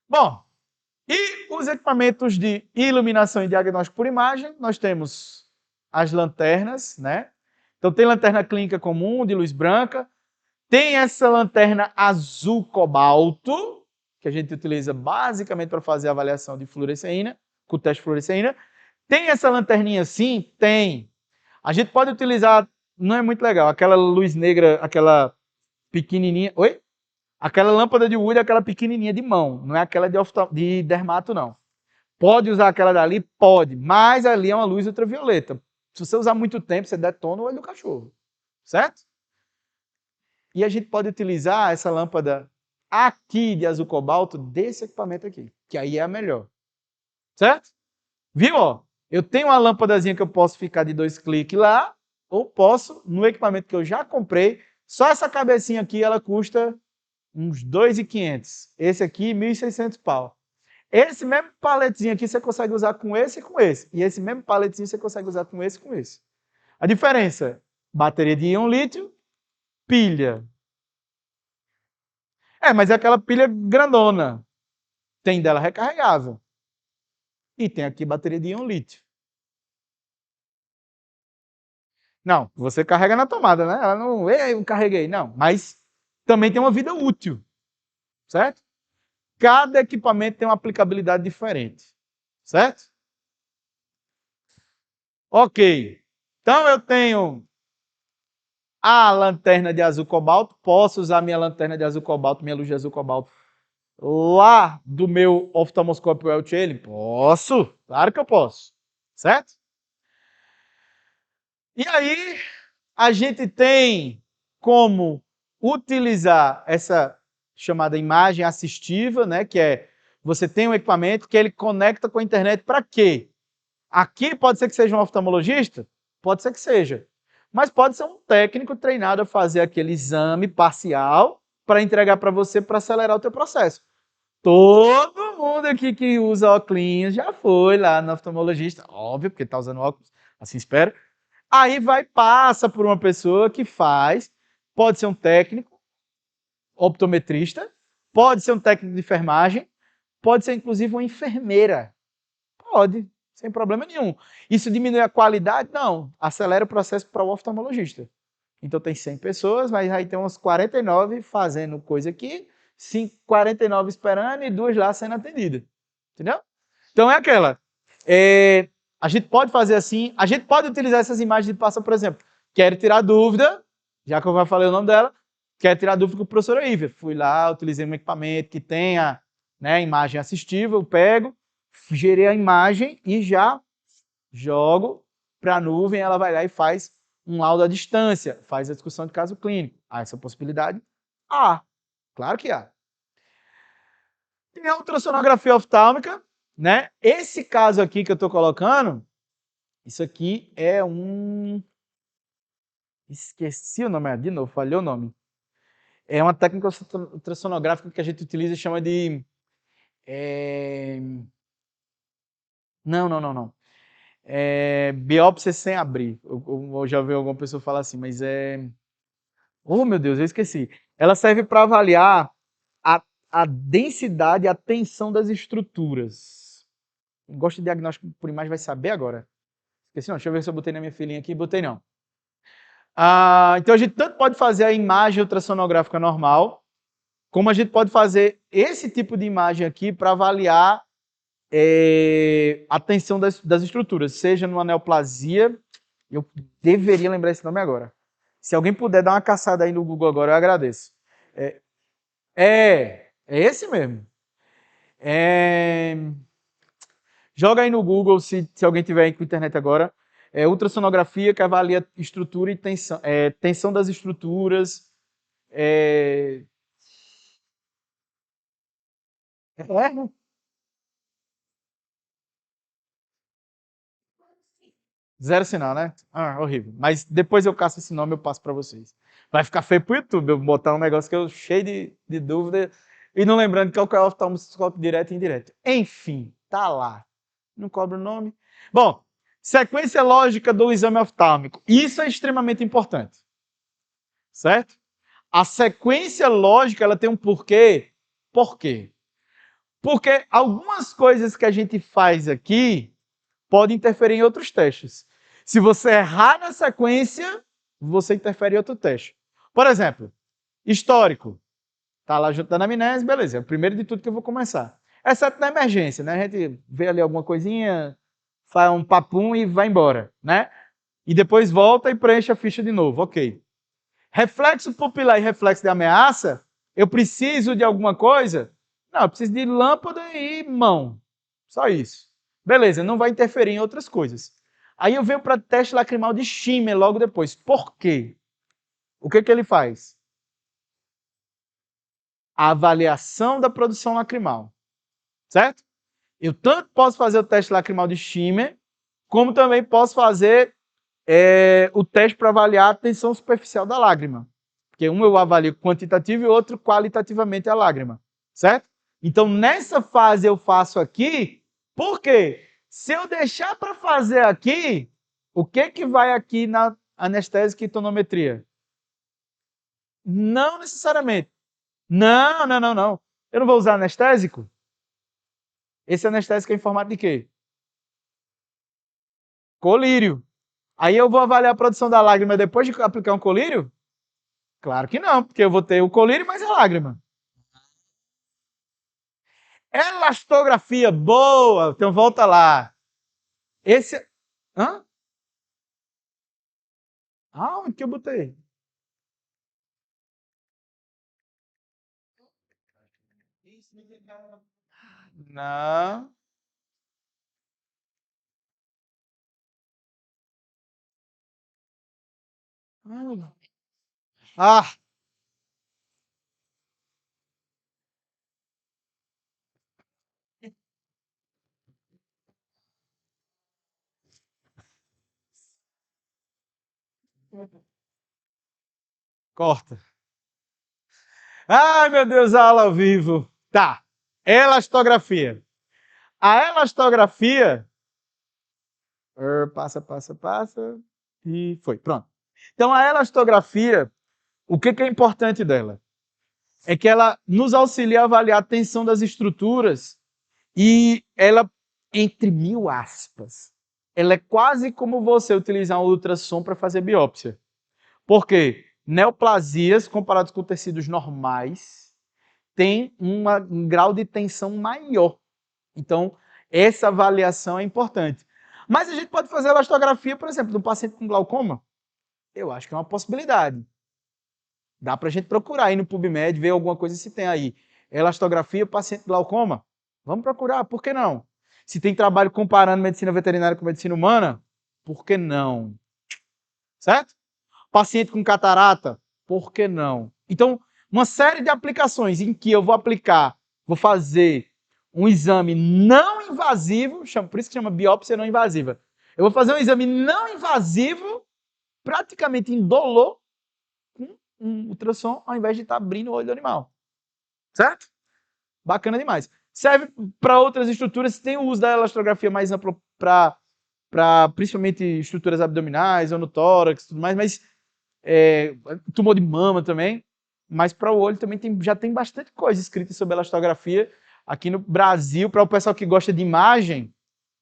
Speaker 1: Bom, e os equipamentos de iluminação e diagnóstico por imagem, nós temos as lanternas, né? Então tem lanterna clínica comum, de luz branca, tem essa lanterna azul cobalto, que a gente utiliza basicamente para fazer a avaliação de fluoresceína, com o teste de fluoresceína. Tem essa lanterninha assim? Tem. A gente pode utilizar, não é muito legal, aquela luz negra, aquela pequenininha, oi? Aquela lâmpada de Wood, aquela pequenininha de mão, não é aquela de dermato, não. Pode usar aquela dali? Pode, mas ali é uma luz ultravioleta. Se você usar muito tempo, você detona o olho do cachorro, certo? E a gente pode utilizar essa lâmpada aqui de azul cobalto desse equipamento aqui, que aí é a melhor, certo? Viu? Ó, eu tenho uma lâmpadazinha que eu posso ficar de 2 cliques lá, ou posso, no equipamento que eu já comprei, só essa cabecinha aqui, ela custa uns 2.500. Esse aqui, 1.600 pau. Esse mesmo paletezinho aqui você consegue usar com esse e com esse. E esse mesmo paletezinho você consegue usar com esse e com esse. A diferença, bateria de íon lítio, pilha. Mas é aquela pilha grandona. Tem dela recarregável. E tem aqui bateria de íon lítio. Não, você carrega na tomada, né? Ela não, eu carreguei, não. Mas também tem uma vida útil, certo? Cada equipamento tem uma aplicabilidade diferente, certo? Ok. Então eu tenho a lanterna de azul cobalto, posso usar minha lanterna de azul cobalto, minha luz de azul cobalto lá do meu oftalmoscópio Welch Allen? Posso, claro que eu posso, certo? E aí a gente tem como utilizar essa chamada imagem assistiva, né, que é você tem um equipamento que ele conecta com a internet para quê? Aqui pode ser que seja um oftalmologista? Pode ser que seja. Mas pode ser um técnico treinado a fazer aquele exame parcial para entregar para você para acelerar o teu processo. Todo mundo aqui que usa óculos já foi lá no oftalmologista, óbvio, porque está usando óculos, assim espera. Aí vai, passa por uma pessoa que faz, pode ser um técnico, optometrista, pode ser um técnico de enfermagem, pode ser inclusive uma enfermeira. Pode, sem problema nenhum. Isso diminui a qualidade? Não, acelera o processo para o oftalmologista. Então tem 100 pessoas, mas aí tem uns 49 fazendo coisa aqui, 49 esperando e 2 lá sendo atendidas. Entendeu? Então é aquela. A gente pode fazer assim, a gente pode utilizar essas imagens de passa, por exemplo. Quero tirar dúvida, já que eu já falei o nome dela, quero tirar dúvida com a professora Ívia. Fui lá, utilizei um equipamento que tenha, né, imagem assistível, eu pego, gerei a imagem e já jogo para a nuvem, ela vai lá e faz um laudo à distância, faz a discussão de caso clínico. Há essa possibilidade? Há, claro que há. Tem a ultrassonografia oftálmica, né? Esse caso aqui que eu estou colocando, isso aqui é um... Esqueci o nome, de novo, falhou o nome. É uma técnica ultrassonográfica que a gente utiliza e chama de... Não. Biópsia sem abrir. Eu já ouvi alguma pessoa falar assim, mas é... Oh, meu Deus, eu esqueci. Ela serve para avaliar a, a densidade e a tensão das estruturas. Quem gosta de diagnóstico por imagem vai saber agora. Esqueci não, deixa eu ver se eu botei na minha filhinha aqui. Botei não. Então a gente tanto pode fazer a imagem ultrassonográfica normal, como a gente pode fazer esse tipo de imagem aqui para avaliar a tensão das estruturas, seja numa neoplasia, eu deveria lembrar esse nome agora. Se alguém puder dar uma caçada aí no Google agora, eu agradeço. É esse mesmo. É... Joga aí no Google, se alguém tiver aí com internet agora. É ultrassonografia que avalia estrutura e tensão, tensão das estruturas. É... É? Zero sinal, né? Ah, horrível. Mas depois eu caço esse nome e eu passo para vocês. Vai ficar feio pro YouTube eu botar um negócio que eu cheio de dúvida e não lembrando que é o oftalmoscópio direto e indireto. Enfim, tá lá. Não cobra o nome. Bom, sequência lógica do exame oftálmico. Isso é extremamente importante. Certo? A sequência lógica, ela tem um porquê. Por quê? Porque algumas coisas que a gente faz aqui podem interferir em outros testes. Se você errar na sequência, você interfere em outro teste. Por exemplo, histórico. Tá lá junto da anamnese, beleza. É o primeiro de tudo que eu vou começar. Exceto na emergência, né? A gente vê ali alguma coisinha, faz um papum e vai embora, né? E depois volta e preenche a ficha de novo, ok. Reflexo pupilar e reflexo de ameaça, eu preciso de alguma coisa? Não, eu preciso de lâmpada e mão. Só isso. Beleza, não vai interferir em outras coisas. Aí eu venho para teste lacrimal de Schimmer logo depois. Por quê? O que ele faz? A avaliação da produção lacrimal. Certo? Eu tanto posso fazer o teste lacrimal de Schimmer, como também posso fazer o teste para avaliar a tensão superficial da lágrima. Porque um eu avalio quantitativo e o outro qualitativamente a lágrima, certo? Então, nessa fase eu faço aqui, por quê? Se eu deixar para fazer aqui, o que vai aqui na anestésica e tonometria? Não necessariamente. Não, não, não, não. Eu não vou usar anestésico? Esse anestésico é em formato de quê? Colírio. Aí eu vou avaliar a produção da lágrima depois de aplicar um colírio? Claro que não, porque eu vou ter o colírio mais a lágrima. Elastografia, boa! Então volta lá. Esse. Hã? Ah, onde que eu botei? Não. Ah, corta. Ai, meu Deus, aula ao vivo. Tá. Elastografia. A elastografia. Passa, passa, passa. E foi. Pronto. Então, a elastografia, o que é importante dela? É que ela nos auxilia a avaliar a tensão das estruturas e ela, entre mil aspas, ela é quase como você utilizar um ultrassom para fazer biópsia. Por quê? Neoplasias, comparados com tecidos normais, têm um grau de tensão maior. Então, essa avaliação é importante. Mas a gente pode fazer elastografia, por exemplo, do paciente com glaucoma? Eu acho que é uma possibilidade. Dá para a gente procurar aí no PubMed, ver alguma coisa se tem aí. Elastografia, paciente glaucoma? Vamos procurar, por que não? Se tem trabalho comparando medicina veterinária com medicina humana, por que não? Certo? Paciente com catarata, por que não? Então, uma série de aplicações em que eu vou aplicar, vou fazer um exame não invasivo, por isso que chama biópsia não invasiva. Eu vou fazer um exame não invasivo, praticamente indolor, com um ultrassom, ao invés de estar abrindo o olho do animal. Certo? Bacana demais. Serve para outras estruturas, tem o uso da elastografia mais amplo para principalmente estruturas abdominais ou no tórax, tudo mais, mas tumor de mama também. Mas para o olho também já tem bastante coisa escrita sobre elastografia. Aqui no Brasil, para o pessoal que gosta de imagem,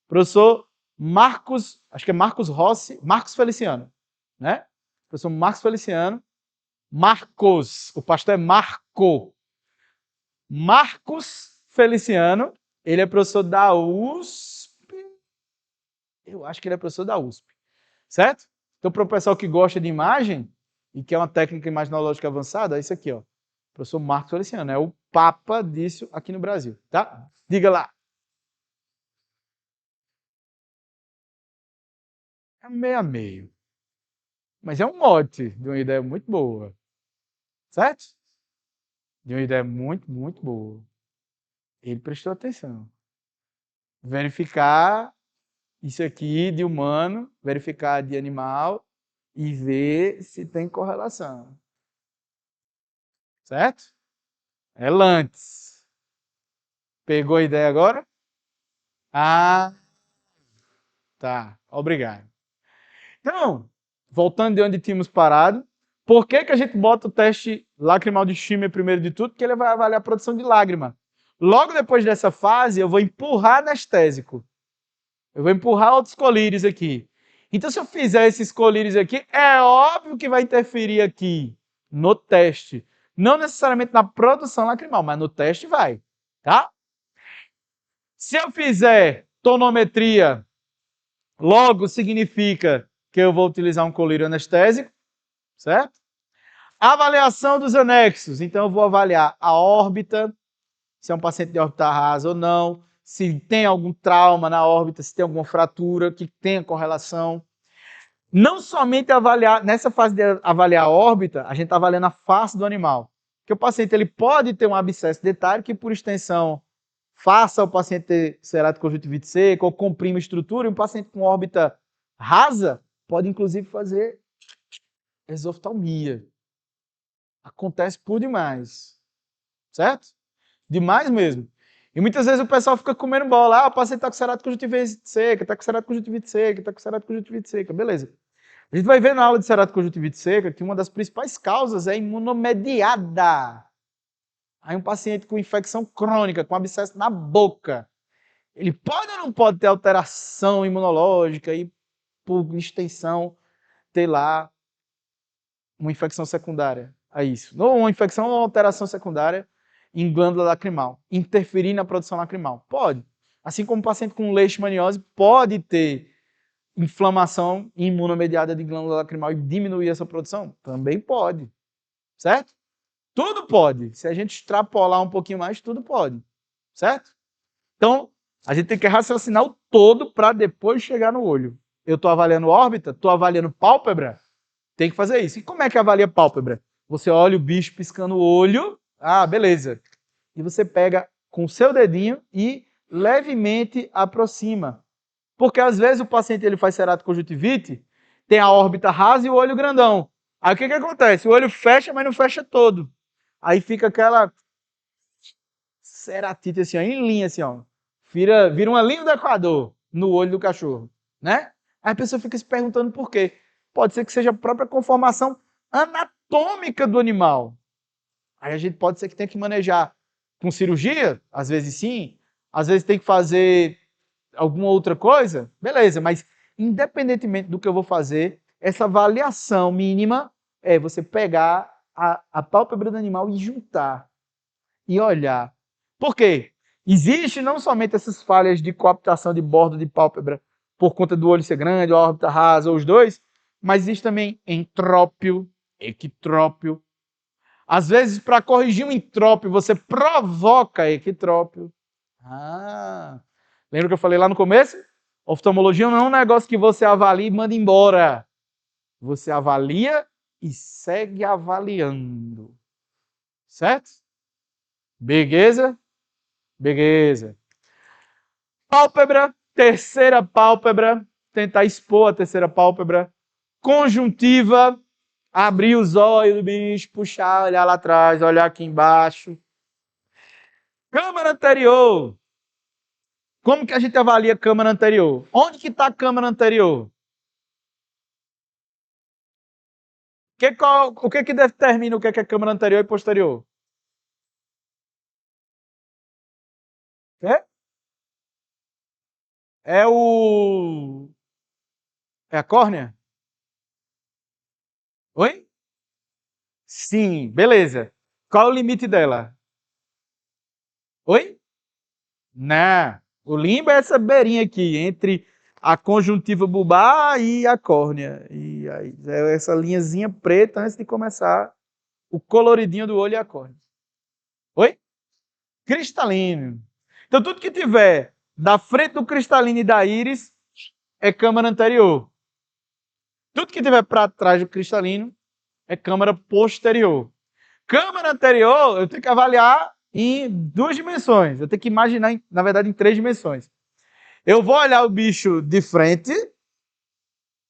Speaker 1: professor Marcos, acho que é Marcos Rossi, Marcos Feliciano, né? Professor Marcos Feliciano, Marcos, o pastor é Marco. Marcos Feliciano, ele é professor da USP. Eu acho que ele é professor da USP, certo? Então, para o pessoal que gosta de imagem e que é uma técnica imaginológica avançada, é isso aqui, ó. professor Marcos Feliciano, é o papa disso aqui no Brasil, tá? Diga lá. É meio a meio. Mas é um mote de uma ideia muito boa. Certo? De uma ideia muito, muito boa. Ele prestou atenção. Verificar isso aqui de humano, verificar de animal e ver se tem correlação. Certo? É Lantes. Pegou a ideia agora? Ah, tá. Obrigado. Então, voltando de onde tínhamos parado, por que a gente bota o teste lacrimal de Schimmer primeiro de tudo? Porque ele vai avaliar a produção de lágrima. Logo depois dessa fase, eu vou empurrar anestésico. Eu vou empurrar outros colírios aqui. Então, se eu fizer esses colírios aqui, é óbvio que vai interferir aqui no teste. Não necessariamente na produção lacrimal, mas no teste vai. Tá? Se eu fizer tonometria, logo significa que eu vou utilizar um colírio anestésico, certo? Avaliação dos anexos. Então, eu vou avaliar a órbita, se é um paciente de órbita rasa ou não, se tem algum trauma na órbita, se tem alguma fratura que tenha correlação. Não somente avaliar, nessa fase de avaliar a órbita, a gente está avaliando a face do animal. Porque o paciente ele pode ter um abscesso dentário que, por extensão, faça o paciente ter ceratoconjuntivite seca ou comprima a estrutura, e um paciente com órbita rasa pode, inclusive, fazer exoftalmia. Acontece por demais. Certo? Demais mesmo. E muitas vezes o pessoal fica comendo bola. Ah, o paciente está com ceratoconjuntivite seca, está com ceratoconjuntivite seca, está com ceratoconjuntivite seca. Beleza. A gente vai ver na aula de ceratoconjuntivite seca que uma das principais causas é imunomediada. Aí um paciente com infecção crônica, com abscesso na boca, ele pode ou não pode ter alteração imunológica e, por extensão, ter lá uma infecção secundária a isso. Não uma infecção ou uma alteração secundária em glândula lacrimal, interferir na produção lacrimal. Pode. Assim como o paciente com leishmaniose pode ter inflamação imunomediada de glândula lacrimal e diminuir essa produção? Também pode. Certo? Tudo pode. Se a gente extrapolar um pouquinho mais, tudo pode. Certo? Então, a gente tem que raciocinar o todo para depois chegar no olho. Eu estou avaliando órbita, estou avaliando pálpebra, tem que fazer isso. E como é que avalia pálpebra? Você olha o bicho piscando o olho, ah, beleza. E você pega com o seu dedinho e levemente aproxima. Porque às vezes o paciente ele faz ceratoconjuntivite, tem a órbita rasa e o olho grandão. Aí o que acontece? O olho fecha, mas não fecha todo. Aí fica aquela ceratite assim, ó, em linha assim, ó. Vira uma linha do Equador no olho do cachorro, né? Aí a pessoa fica se perguntando por quê. Pode ser que seja a própria conformação anatômica do animal. Aí a gente pode ser que tenha que manejar com cirurgia, às vezes sim, às vezes tem que fazer alguma outra coisa, beleza, mas independentemente do que eu vou fazer, essa avaliação mínima é você pegar a pálpebra do animal e juntar e olhar. Por quê? Existe não somente essas falhas de coaptação de bordo de pálpebra por conta do olho ser grande, a órbita rasa, ou os dois, mas existe também entrópio, equitrópio. Às vezes, para corrigir um entrópio, você provoca equitrópio. Lembra que eu falei lá no começo? Oftalmologia não é um negócio que você avalia e manda embora. Você avalia e segue avaliando. Certo? Beleza? Beleza. Pálpebra, terceira pálpebra. Tentar expor a terceira pálpebra. Conjuntiva. Abrir os olhos do bicho, puxar, olhar lá atrás, olhar aqui embaixo. Câmara anterior. Como que a gente avalia a câmara anterior? Onde que está a câmara anterior? O que determina o que é câmara anterior e posterior? É? É o... É a córnea? Oi? Sim, beleza. Qual é o limite dela? Oi? Não. O limbo é essa beirinha aqui, entre a conjuntiva bulbar e a córnea. E aí, é essa linhazinha preta antes de começar o coloridinho do olho e a córnea. cristalino. Então, tudo que tiver da frente do cristalino e da íris é câmara anterior. Tudo que tiver para trás do cristalino é câmara posterior. Câmara anterior, eu tenho que avaliar em 2 dimensões. Eu tenho que imaginar, na verdade, em 3 dimensões. Eu vou olhar o bicho de frente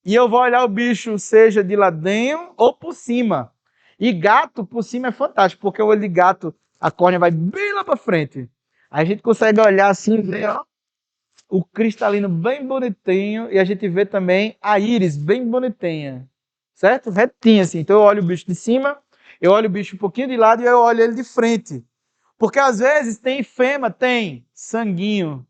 Speaker 1: e eu vou olhar o bicho seja de ladinho ou por cima. E gato por cima é fantástico, porque o olho de gato, a córnea vai bem lá para frente. Aí a gente consegue olhar assim, ver ó, o cristalino bem bonitinho e a gente vê também a íris bem bonitinha, certo? Retinha assim. Então eu olho o bicho de cima, eu olho o bicho um pouquinho de lado e eu olho ele de frente. Porque às vezes tem fema, tem sanguinho.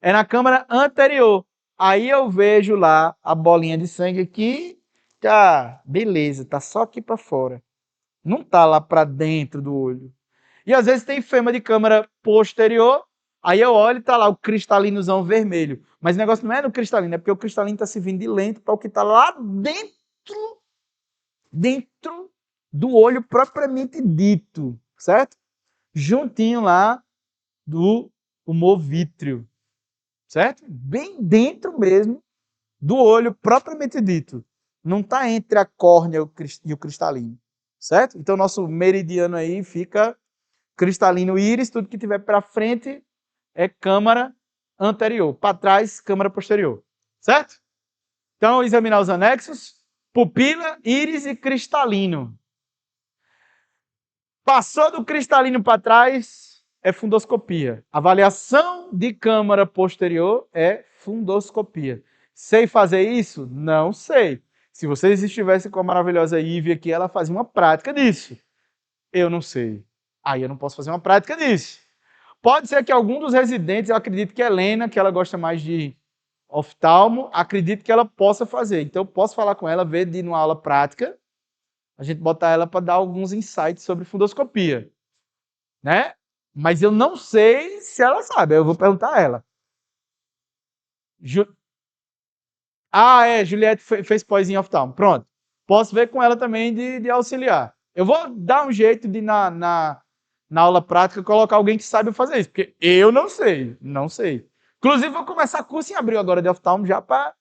Speaker 1: É na câmara anterior. Aí eu vejo lá a bolinha de sangue aqui, tá, beleza, tá só aqui para fora. Não tá lá para dentro do olho. E às vezes tem fema de câmara posterior, aí eu olho e tá lá o cristalinozão vermelho. Mas o negócio não é no cristalino, é porque o cristalino tá servindo de lente para o que tá lá dentro do olho propriamente dito, certo? Juntinho lá do humor vítreo, certo? Bem dentro mesmo do olho propriamente dito. Não está entre a córnea e o cristalino, certo? Então nosso meridiano aí fica cristalino íris, tudo que tiver para frente é câmara anterior, para trás câmara posterior, certo? Então examinar os anexos, pupila, íris e cristalino. Passou do cristalino para trás, é fundoscopia. Avaliação de câmara posterior é fundoscopia. Sei fazer isso? Não sei. Se vocês estivessem com a maravilhosa Ivy aqui, ela fazia uma prática disso. Eu não sei. Aí eu não posso fazer uma prática disso. Pode ser que algum dos residentes, eu acredito que a Helena, que ela gosta mais de oftalmo, acredito que ela possa fazer. Então eu posso falar com ela, ver de ir numa aula prática, a gente botar ela para dar alguns insights sobre fundoscopia, né? Mas eu não sei se ela sabe, eu vou perguntar a ela. Ju... Juliette fez pós em oftalmo. Pronto. Posso ver com ela também de auxiliar. Eu vou dar um jeito de, na aula prática, colocar alguém que saiba fazer isso, porque eu não sei, não sei. Inclusive, vou começar curso em abril agora de oftalmo já para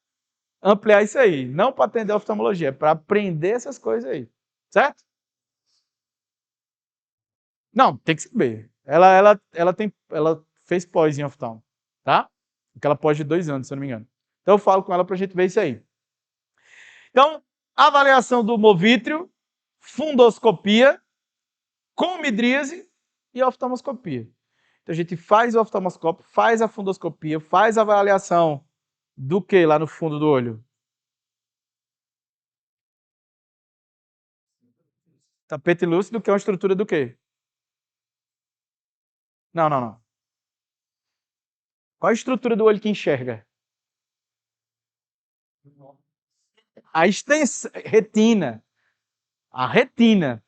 Speaker 1: ampliar isso aí. Não para atender oftalmologia, é para aprender essas coisas aí. Certo? Não, tem que saber. Ela fez pós em oftalmo, tá? Aquela pós de 2 anos, se eu não me engano. Então eu falo com ela pra gente ver isso aí. Então, avaliação do movítrio, fundoscopia, comidríase e oftalmoscopia. Então a gente faz o oftalmoscópio, faz a fundoscopia, faz a avaliação do que lá no fundo do olho? Tapete lúcido, que é uma estrutura do quê? Não, não, não. Qual a estrutura do olho que enxerga? A extensão, retina. A retina.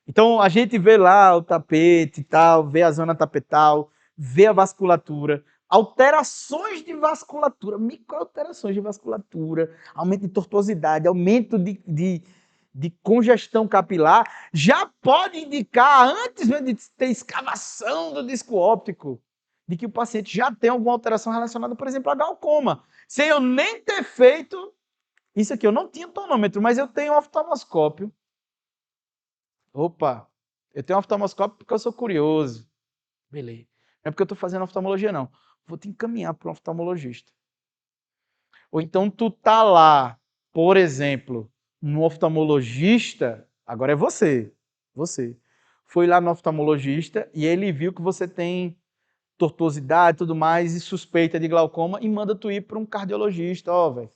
Speaker 1: Então a gente vê lá o tapete e tal, vê a zona tapetal, vê a vasculatura, alterações de vasculatura, microalterações de vasculatura, aumento de tortuosidade, aumento de congestão capilar, já pode indicar, antes mesmo de ter escavação do disco óptico, de que o paciente já tem alguma alteração relacionada, por exemplo, a glaucoma. Sem eu nem ter feito isso aqui. Eu não tinha tonômetro, mas eu tenho um oftalmoscópio. Opa, eu tenho um oftalmoscópio porque eu sou curioso. Beleza. Não é porque eu estou fazendo oftalmologia, não. Vou te encaminhar para um oftalmologista. Ou então tu tá lá, por exemplo, no oftalmologista, agora é você. Você. Foi lá no oftalmologista e ele viu que você tem tortuosidade e tudo mais e suspeita de glaucoma e manda tu ir para um cardiologista. Ó, velho,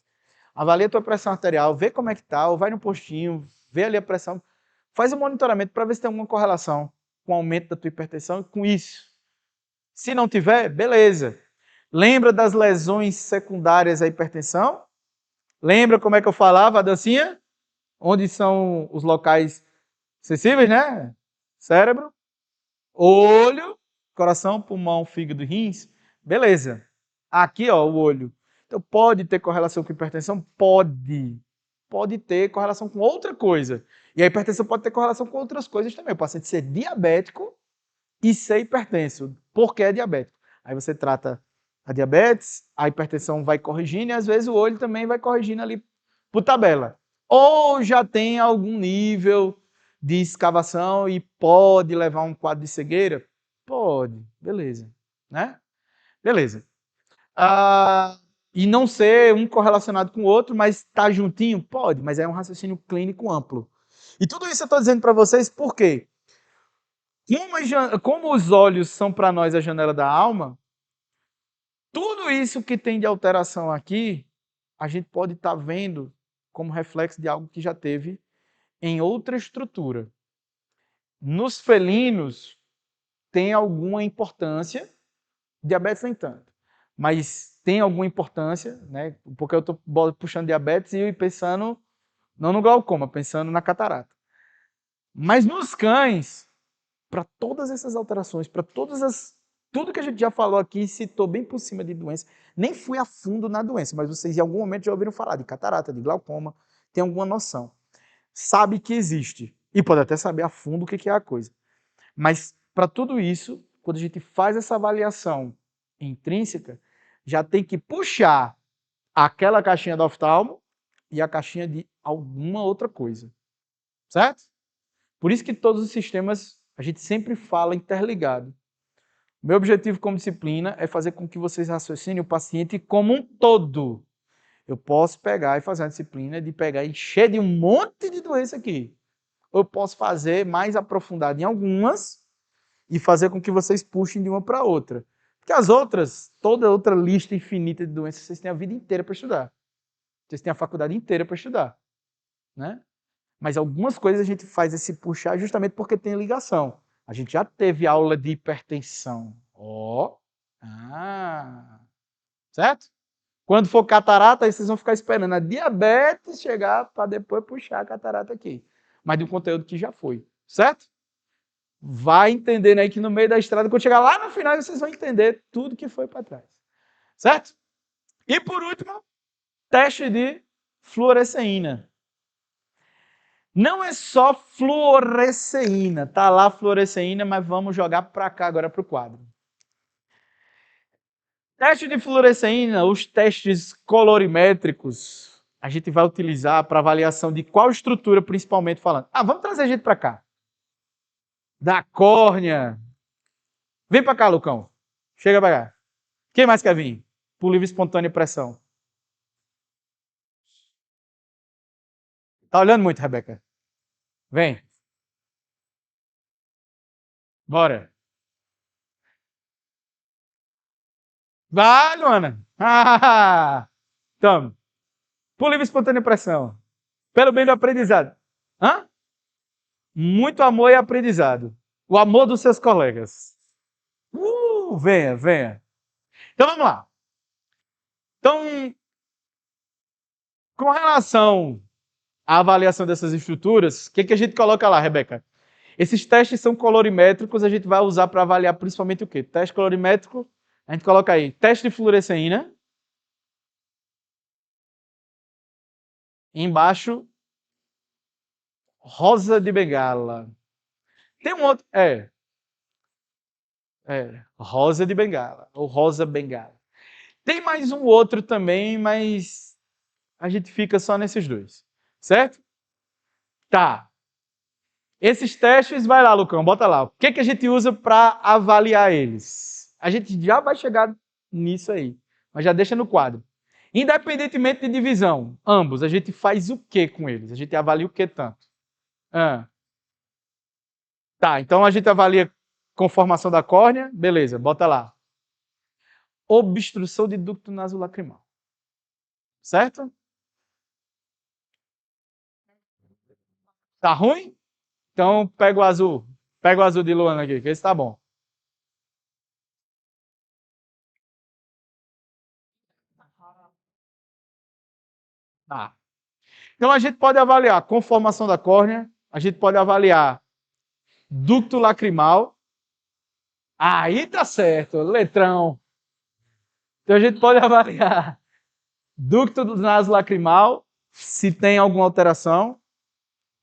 Speaker 1: avalia a tua pressão arterial, vê como é que tá, ou vai no postinho, vê ali a pressão. Faz um monitoramento para ver se tem alguma correlação com o aumento da tua hipertensão e com isso. Se não tiver, beleza. Lembra das lesões secundárias à hipertensão? Lembra como é que eu falava a dancinha? Onde são os locais sensíveis, né? Cérebro, olho, coração, pulmão, fígado, rins. Beleza. Aqui, ó, o olho. Então pode ter correlação com hipertensão? Pode. Pode ter correlação com outra coisa. E a hipertensão pode ter correlação com outras coisas também. O paciente ser diabético e ser hipertenso, porque é diabético. Aí você trata a diabetes, a hipertensão vai corrigindo e às vezes o olho também vai corrigindo ali por tabela. Ou já tem algum nível de escavação e pode levar a um quadro de cegueira? Pode, beleza, né? Beleza. E não ser um correlacionado com o outro, mas estar juntinho? Pode, mas é um raciocínio clínico amplo. E tudo isso eu estou dizendo para vocês por quê? Como os olhos são para nós a janela da alma, tudo isso que tem de alteração aqui, a gente pode estar vendo como reflexo de algo que já teve em outra estrutura. Nos felinos tem alguma importância, diabetes nem tanto, mas tem alguma importância, né? Porque eu estou puxando diabetes e pensando não no glaucoma, pensando na catarata. Mas nos cães, para todas essas alterações, para tudo que a gente já falou aqui, citou bem por cima de doença, nem fui a fundo na doença, mas vocês em algum momento já ouviram falar de catarata, de glaucoma, tem alguma noção. Sabe que existe e pode até saber a fundo o que é a coisa. Mas para tudo isso, quando a gente faz essa avaliação intrínseca, já tem que puxar aquela caixinha do oftalmo e a caixinha de alguma outra coisa. Certo? Por isso que todos os sistemas, a gente sempre fala interligado. Meu objetivo como disciplina é fazer com que vocês raciocinem o paciente como um todo. Eu posso pegar e fazer uma disciplina de pegar e encher de um monte de doença aqui. Eu posso fazer mais aprofundado em algumas e fazer com que vocês puxem de uma para outra. Porque as outras, toda outra lista infinita de doenças, vocês têm a vida inteira para estudar. Vocês têm a faculdade inteira para estudar. Né? Mas algumas coisas a gente faz esse puxar justamente porque tem ligação. A gente já teve aula de hipertensão. Certo? Quando for catarata, aí vocês vão ficar esperando a diabetes chegar para depois puxar a catarata aqui. Mas de um conteúdo que já foi. Certo? Vai entendendo aí que no meio da estrada, quando chegar lá no final, vocês vão entender tudo que foi para trás. Certo? E por último, teste de fluoresceína. Não é só fluoresceína, tá lá fluoresceína, mas vamos jogar para cá agora para o quadro. Teste de fluoresceína, os testes colorimétricos, a gente vai utilizar para avaliação de qual estrutura, principalmente falando. Vamos trazer a gente para cá. Da córnea. Vem para cá, Lucão. Chega para cá. Quem mais quer vir? Por livre espontânea pressão. Tá olhando muito, Rebeca? Vem. Bora. Vai, Luana. Tamo. Por livre espontânea pressão. Pelo bem do aprendizado. Muito amor e aprendizado. O amor dos seus colegas. Venha, venha. Então vamos lá. Então, com relação à avaliação dessas estruturas, o que a gente coloca lá, Rebeca? Esses testes são colorimétricos, a gente vai usar para avaliar principalmente o quê? Teste colorimétrico, a gente coloca aí teste de fluoresceína. Embaixo, rosa de bengala. Tem um outro. Rosa de bengala, ou rosa bengala. Tem mais um outro também, mas a gente fica só nesses dois. Certo? Tá. Esses testes, vai lá, Lucão, bota lá. O que a gente usa para avaliar eles? A gente já vai chegar nisso aí, mas já deixa no quadro. Independentemente de divisão, ambos, a gente faz o que com eles? A gente avalia o que tanto? Tá, então a gente avalia conformação da córnea, beleza, bota lá. Obstrução de ducto nasolacrimal. Certo? Tá ruim? Então pega o azul. Pega o azul de Luana aqui, que esse tá bom. Tá. Então a gente pode avaliar conformação da córnea, a gente pode avaliar ducto lacrimal. Aí tá certo, letrão. Então a gente pode avaliar ducto do naso lacrimal, se tem alguma alteração. O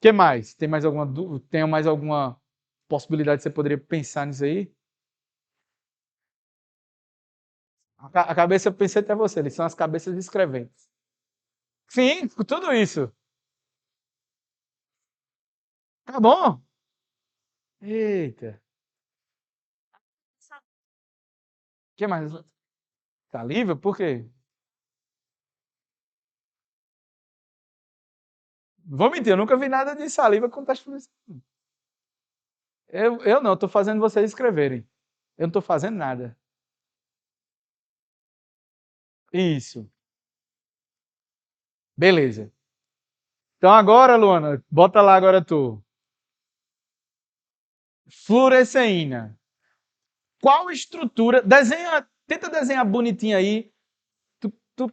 Speaker 1: que mais? Tem mais alguma possibilidades que você poderia pensar nisso aí? A cabeça, eu pensei até você, eles são as cabeças escreventes. Sim, tudo isso. Tá bom? Eita. O que mais? Saliva? Por quê? Vou mentir, eu nunca vi nada de saliva com teste de eu não, estou fazendo vocês escreverem. Eu não estou fazendo nada. Isso. Beleza. Então agora, Luana, bota lá agora tu. Fluoresceína. Qual estrutura? Desenha, tenta desenhar bonitinho aí. Tu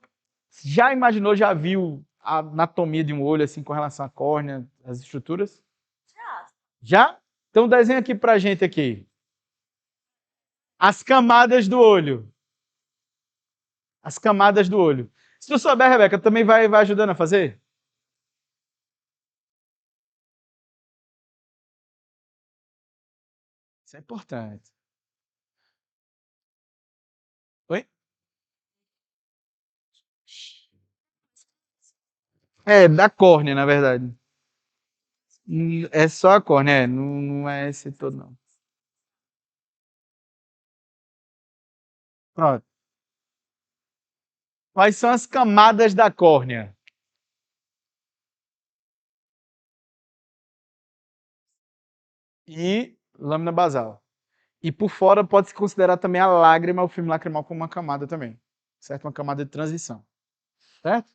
Speaker 1: já imaginou, já viu a anatomia de um olho assim com relação à córnea, as estruturas? Já? Então desenha aqui pra gente aqui. As camadas do olho. As camadas do olho. Se tu souber, Rebeca, também vai ajudando a fazer? Isso é importante. Oi? É, da córnea, na verdade. É só a córnea, não é esse todo, não. Pronto. Quais são as camadas da córnea? E lâmina basal. E por fora pode-se considerar também a lágrima, o filme lacrimal, como uma camada também. Certo? Uma camada de transição. Certo?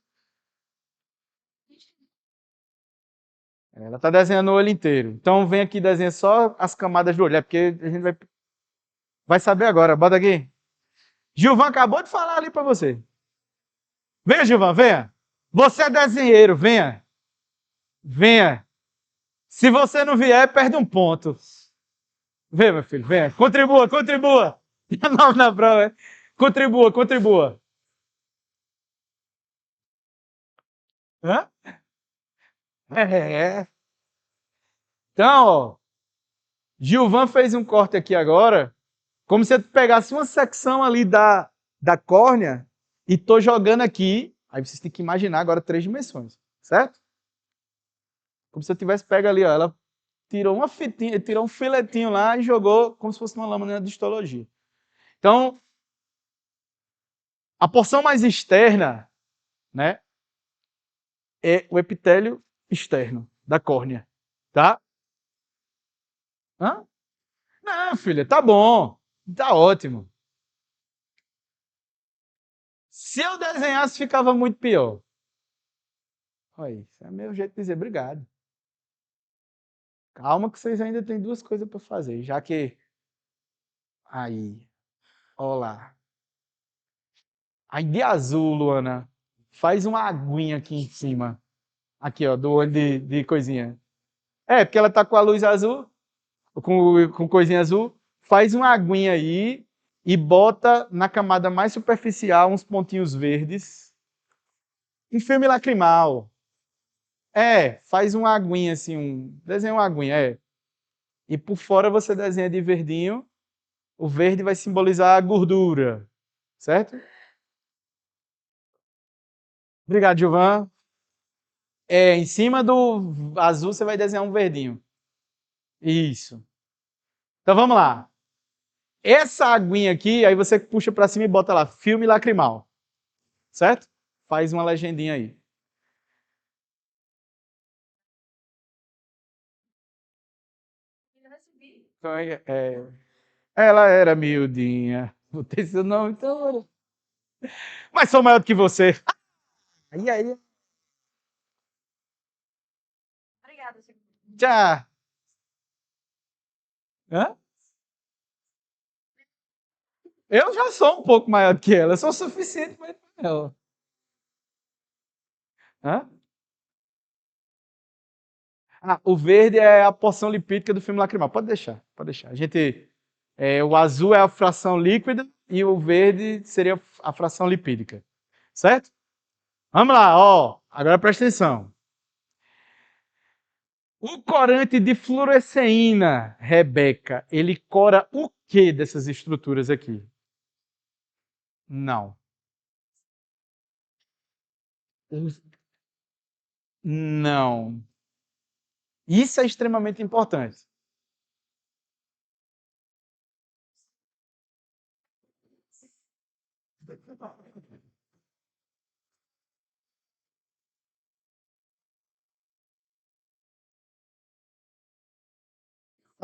Speaker 1: Ela está desenhando o olho inteiro. Então vem aqui e desenha só as camadas do olho. É porque a gente vai saber agora. Bota aqui. Gilvan acabou de falar ali para você. Venha, Gilvan, venha. Você é desenheiro, venha. Venha. Se você não vier, perde um ponto. Venha, meu filho, venha. Contribua, contribua. Não, na prova. Contribua, contribua. Hã? É. Então, ó, Gilvan fez um corte aqui agora, como se eu pegasse uma secção ali da córnea e tô jogando aqui. Aí vocês têm que imaginar agora 3 dimensões, certo? Como se eu tivesse pego ali, ó, ela tirou uma fitinha, tirou um filetinho lá e jogou como se fosse uma lâmina de histologia. Então, a porção mais externa, né, é o epitélio externo da córnea, tá? Hã? Não, filha, tá bom, tá ótimo. Se eu desenhasse, ficava muito pior. Olha, isso é meu jeito de dizer obrigado. Calma que vocês ainda têm 2 coisas para fazer, já que aí, olá. Aí de azul, Luana, faz uma aguinha aqui em cima. Aqui, ó, do olho de coisinha. É, porque ela tá com a luz azul, com coisinha azul. Faz uma aguinha aí e bota na camada mais superficial uns pontinhos verdes. Um filme lacrimal. É, faz uma aguinha assim, desenha uma aguinha, é. E por fora você desenha de verdinho. O verde vai simbolizar a gordura, certo? Obrigado, Gilvan. É, em cima do azul você vai desenhar um verdinho. Isso. Então vamos lá. Essa aguinha aqui, aí você puxa para cima e bota lá, filme lacrimal. Certo? Faz uma legendinha aí. Então, ela era miudinha. Vou ter seu nome, então. Mas sou maior do que você. E aí? Tchau. Hã? Eu já sou um pouco maior do que ela. Eu sou o suficiente para ela. Hã? Ah, o verde é a porção lipídica do filme lacrimal. Pode deixar, pode deixar. O azul é a fração líquida e o verde seria a fração lipídica. Certo? Vamos lá, ó. Agora presta atenção. O corante de fluoresceína, Rebeca, ele cora o que dessas estruturas aqui? Não. Não. Isso é extremamente importante.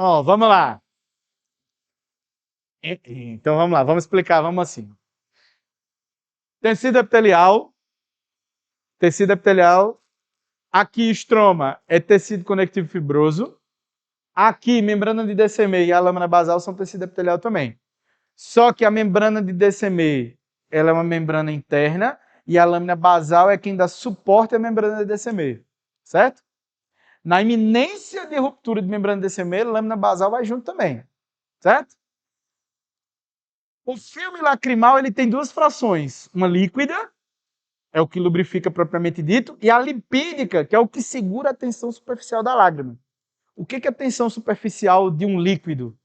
Speaker 1: Ó, vamos lá. Então vamos lá, vamos explicar, vamos assim. Tecido epitelial, aqui estroma é tecido conectivo fibroso, aqui membrana de DCM e a lâmina basal são tecido epitelial também. Só que a membrana de DCM, ela é uma membrana interna e a lâmina basal é quem dá suporte à membrana de DCM, certo? Na iminência de ruptura de membrana de DCM, a lâmina basal vai junto também, certo? O filme lacrimal ele tem duas frações, uma líquida, é o que lubrifica propriamente dito, e a lipídica, que é o que segura a tensão superficial da lágrima. O que é a tensão superficial de um líquido?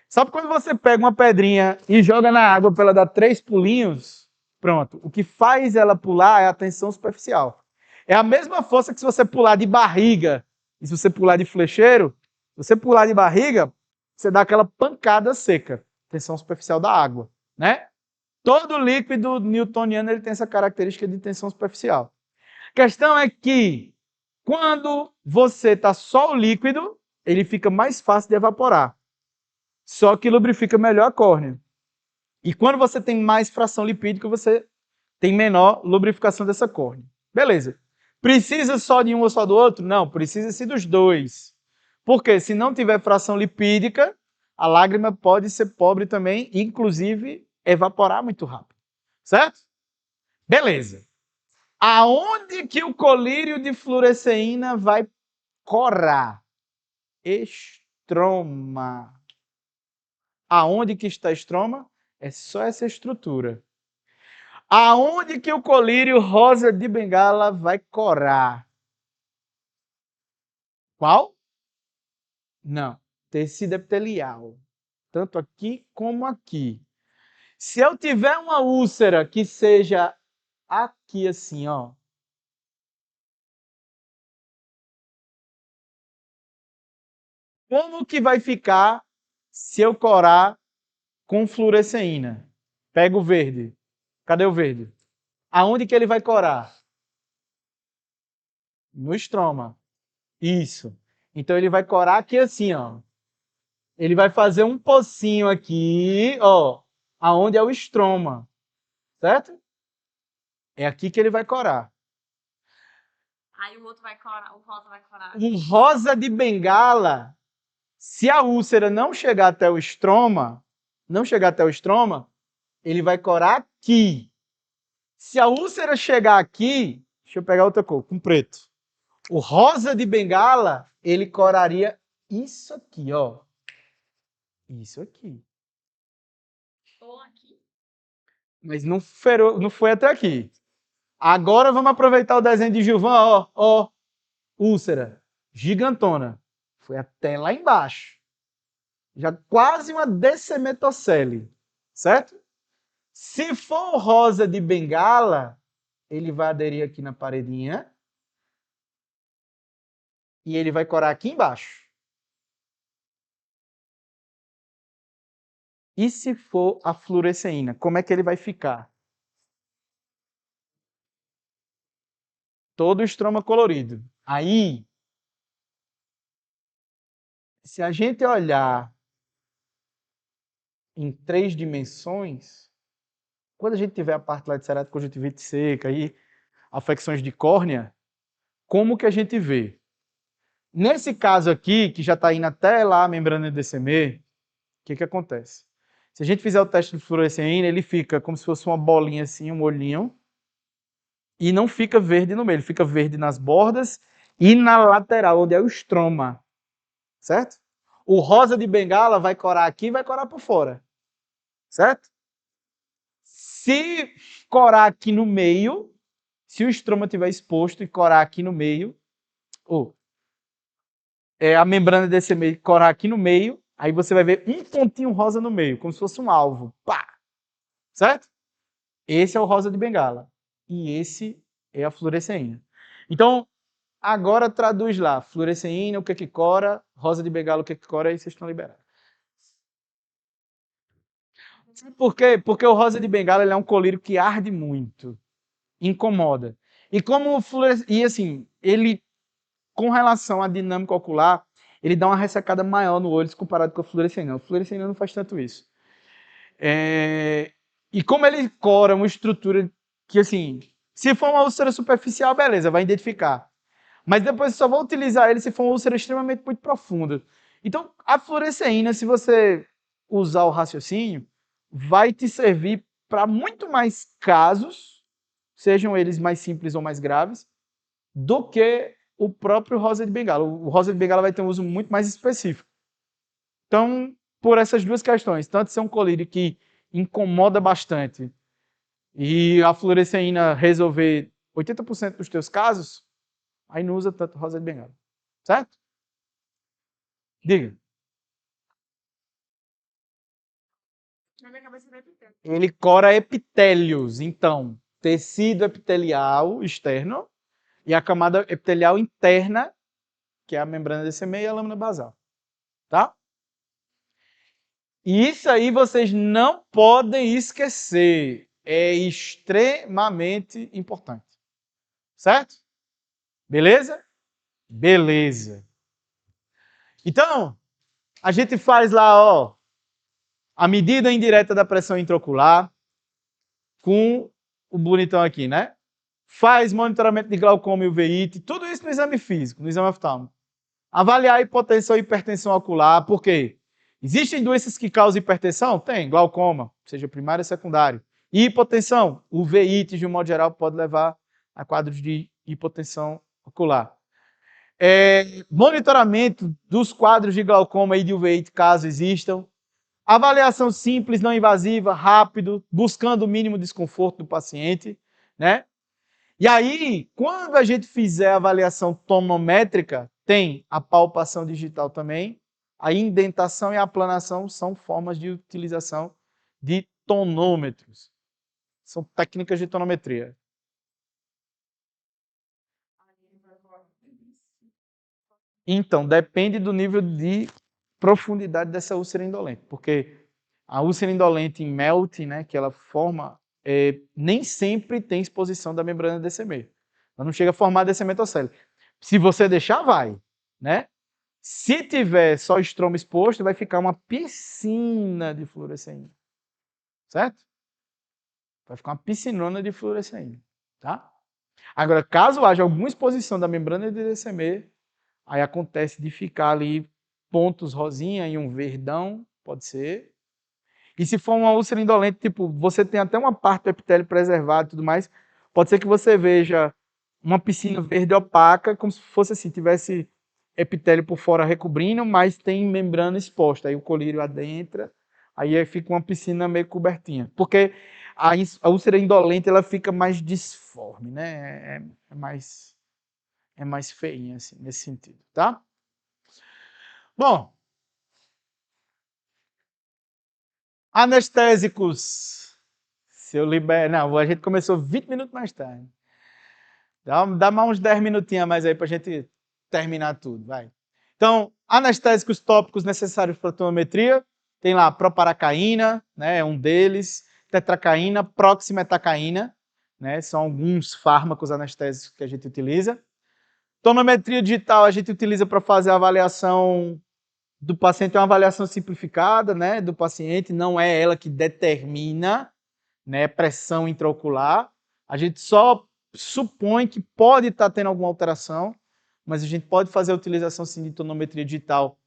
Speaker 1: Sabe quando você pega uma pedrinha e joga na água para ela dar 3 pulinhos? Pronto. O que faz ela pular é a tensão superficial. É a mesma força que se você pular de barriga e se você pular de flecheiro, se você pular de barriga, você dá aquela pancada seca. Tensão superficial da água, né? Todo líquido newtoniano ele tem essa característica de tensão superficial. A questão é que quando você está só o líquido, ele fica mais fácil de evaporar. Só que lubrifica melhor a córnea. E quando você tem mais fração lipídica, você tem menor lubrificação dessa córnea. Beleza. Precisa só de um ou só do outro? Não, precisa-se dos dois. Porque se não tiver fração lipídica, a lágrima pode ser pobre também, inclusive evaporar muito rápido. Certo? Beleza. Aonde que o colírio de fluoresceína vai corar? Estroma. Aonde que está estroma? É só essa estrutura. Aonde que o colírio rosa de bengala vai corar? Qual? Não. Tecido epitelial. Tanto aqui como aqui. Se eu tiver uma úlcera que seja aqui assim, ó. Como que vai ficar se eu corar com fluoresceína? Pega o verde. Cadê o verde? Aonde que ele vai corar? No estroma. Isso. Então ele vai corar aqui assim, ó. Ele vai fazer um pocinho aqui, ó, aonde é o estroma, certo? É aqui que ele vai corar.
Speaker 3: Aí o outro vai corar, o rosa vai corar.
Speaker 1: Um rosa de bengala, se a úlcera não chegar até o estroma, ele vai corar aqui. Se a úlcera chegar aqui, deixa eu pegar outra cor, com preto. O rosa de bengala, ele coraria isso aqui, ó. Isso aqui.
Speaker 3: Ou aqui.
Speaker 1: Mas não foi até aqui. Agora vamos aproveitar o desenho de Gilvan, ó, úlcera, gigantona. Foi até lá embaixo. Já quase uma decimetocele, certo? Se for rosa de bengala, ele vai aderir aqui na paredinha e ele vai corar aqui embaixo. E se for a fluoresceína, como é que ele vai ficar? Todo o estroma colorido. Aí, se a gente olhar em 3 dimensões, quando a gente tiver a parte lá de cerata conjuntivite seca e afecções de córnea, como que a gente vê? Nesse caso aqui, que já está indo até lá a membrana de DCM, o que acontece? Se a gente fizer o teste de fluoresceína, ele fica como se fosse uma bolinha assim, um olhinho, e não fica verde no meio, ele fica verde nas bordas e na lateral, onde é o estroma, certo? O rosa de bengala vai corar aqui e vai corar por fora, certo? Se corar aqui no meio, se o estroma estiver exposto e corar aqui no meio, ou a membrana DCM corar aqui no meio, aí você vai ver um pontinho rosa no meio, como se fosse um alvo. Pá! Certo? Esse é o rosa de bengala. E esse é a fluoresceína. Então, agora traduz lá. Fluoresceína, o que cora, rosa de bengala, o que cora, e vocês estão liberados. Por quê? Porque o rosa de bengala ele é um colírio que arde muito, incomoda. E como o e assim, ele com relação à dinâmica ocular, ele dá uma ressecada maior no olho comparado com a fluoresceína. A fluoresceína não faz tanto isso. E como ele cora uma estrutura que, assim, se for uma úlcera superficial, beleza, vai identificar. Mas depois você só vai utilizar ele se for uma úlcera extremamente muito profunda. Então, a fluoresceína, se você usar o raciocínio, vai te servir para muito mais casos, sejam eles mais simples ou mais graves, do que o próprio rosa de bengala. O rosa de bengala vai ter um uso muito mais específico. Então, por essas duas questões, tanto ser um colírio que incomoda bastante e a fluoresceína resolver 80% dos teus casos, aí não usa tanto rosa de bengala. Certo? Diga.
Speaker 3: Na minha cabeça não é pequeno.
Speaker 1: Ele cora epitélios, então, tecido epitelial externo e a camada epitelial interna, que é a membrana DCM e a lâmina basal. Tá? E isso aí vocês não podem esquecer. É extremamente importante. Certo? Beleza? Beleza. Então, a gente faz lá, ó, a medida indireta da pressão intraocular com o bonitão aqui, né? Faz monitoramento de glaucoma e uveíte, tudo isso no exame físico, no exame oftálmico. Avaliar a hipotensão e hipertensão ocular, por quê? Existem doenças que causam hipertensão? Tem, glaucoma, seja primário ou secundário. E hipotensão, uveíte, de um modo geral, pode levar a quadros de hipotensão ocular. Monitoramento dos quadros de glaucoma e de uveíte, caso existam. Avaliação simples, não invasiva, rápido, buscando o mínimo desconforto do paciente, né? E aí, quando a gente fizer a avaliação tonométrica, tem a palpação digital também, a indentação e a aplanação são formas de utilização de tonômetros. São técnicas de tonometria. Então, depende do nível de profundidade dessa úlcera indolente, porque a úlcera indolente em MELT, né, que ela forma, nem sempre tem exposição da membrana DCM. Ela não chega a formar DCM metocélio. Se você deixar, vai, né? Se tiver só estroma exposto, vai ficar uma piscina de fluoresceína, certo? Vai ficar uma piscinona de fluoresceína, tá? Agora, caso haja alguma exposição da membrana de DCM, aí acontece de ficar ali pontos rosinha e um verdão, pode ser. E se for uma úlcera indolente, tipo, você tem até uma parte do epitélio preservado e tudo mais, pode ser que você veja uma piscina verde opaca, como se fosse assim, tivesse epitélio por fora recobrindo, mas tem membrana exposta. Aí o colírio adentra, aí fica uma piscina meio cobertinha. Porque a úlcera indolente, ela fica mais disforme, né? É mais feinha, assim, nesse sentido, tá? Bom, anestésicos. Se eu libero... Não, a gente começou 20 minutos mais tarde. Dá mais uns 10 minutinhos a mais aí pra gente terminar tudo, vai. Então, anestésicos tópicos necessários para tonometria. Tem lá proparacaína, né, é um deles. Tetracaína, proximetacaína, né, são alguns fármacos anestésicos que a gente utiliza. Tonometria digital a gente utiliza para fazer a avaliação do paciente, é uma avaliação simplificada, né, do paciente, não é ela que determina, né, pressão intraocular. A gente só supõe que pode estar tendo alguma alteração, mas a gente pode fazer a utilização sim, de tonometria digital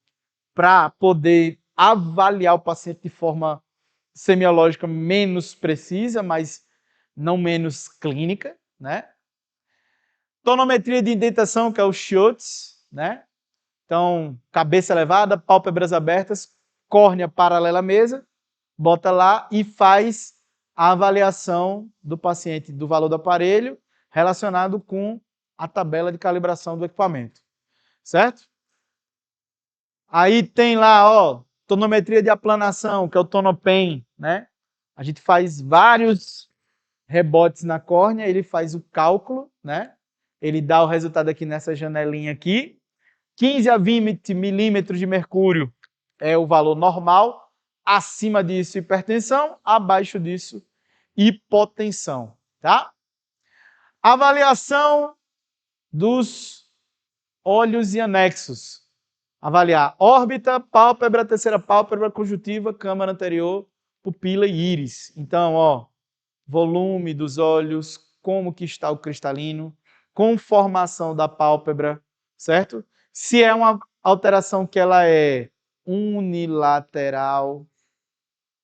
Speaker 1: para poder avaliar o paciente de forma semiológica menos precisa, mas não menos clínica, né? Tonometria de indentação, que é o Schultz, né? Então, cabeça elevada, pálpebras abertas, córnea paralela à mesa, bota lá e faz a avaliação do paciente do valor do aparelho relacionado com a tabela de calibração do equipamento. Certo? Aí tem lá, ó, tonometria de aplanação, que é o Tonopen, né? A gente faz vários rebotes na córnea, ele faz o cálculo, né? Ele dá o resultado aqui nessa janelinha aqui. 15 a 20 milímetros de mercúrio é o valor normal. Acima disso, hipertensão. Abaixo disso, hipotensão, tá? Avaliação dos olhos e anexos. Avaliar órbita, pálpebra, terceira pálpebra, conjuntiva, câmara anterior, pupila e íris. Então, ó, volume dos olhos, como que está o cristalino, conformação da pálpebra, certo? Se é uma alteração que ela é unilateral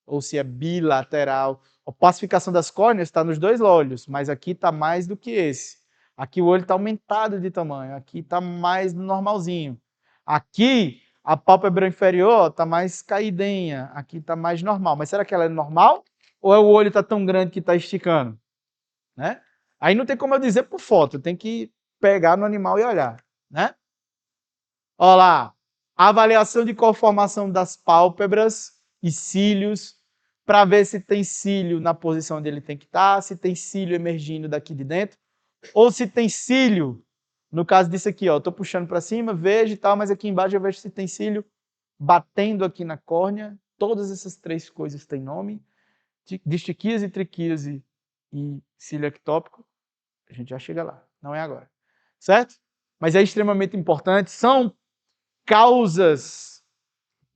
Speaker 1: ou se é bilateral. A pacificação das córneas está nos dois olhos, mas aqui está mais do que esse. Aqui o olho está aumentado de tamanho, aqui está mais normalzinho. Aqui a pálpebra inferior está mais caídenha, aqui está mais normal. Mas será que ela é normal? Ou é o olho está tão grande que está esticando? Né? Aí não tem como eu dizer por foto, tem que pegar no animal e olhar. Né? Olha lá, avaliação de conformação das pálpebras e cílios, para ver se tem cílio na posição onde ele tem que estar, se tem cílio emergindo daqui de dentro, ou se tem cílio, no caso disso aqui, ó, estou puxando para cima, vejo e tal, mas aqui embaixo eu vejo se tem cílio batendo aqui na córnea. Todas essas três coisas têm nome, distiquíase, triquíase e cílio ectópico. A gente já chega lá, não é agora, certo? Mas é extremamente importante, são causas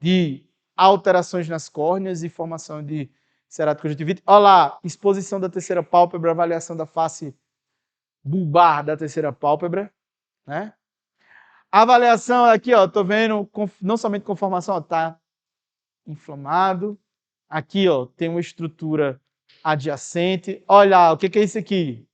Speaker 1: de alterações nas córneas e formação de ceratocondjuntivite. Olha lá, exposição da terceira pálpebra, avaliação da face bulbar da terceira pálpebra, né? Avaliação aqui, ó, tô vendo não somente conformação, ó, tá inflamado. Aqui, ó, tem uma estrutura adjacente. Olha, o que é isso aqui?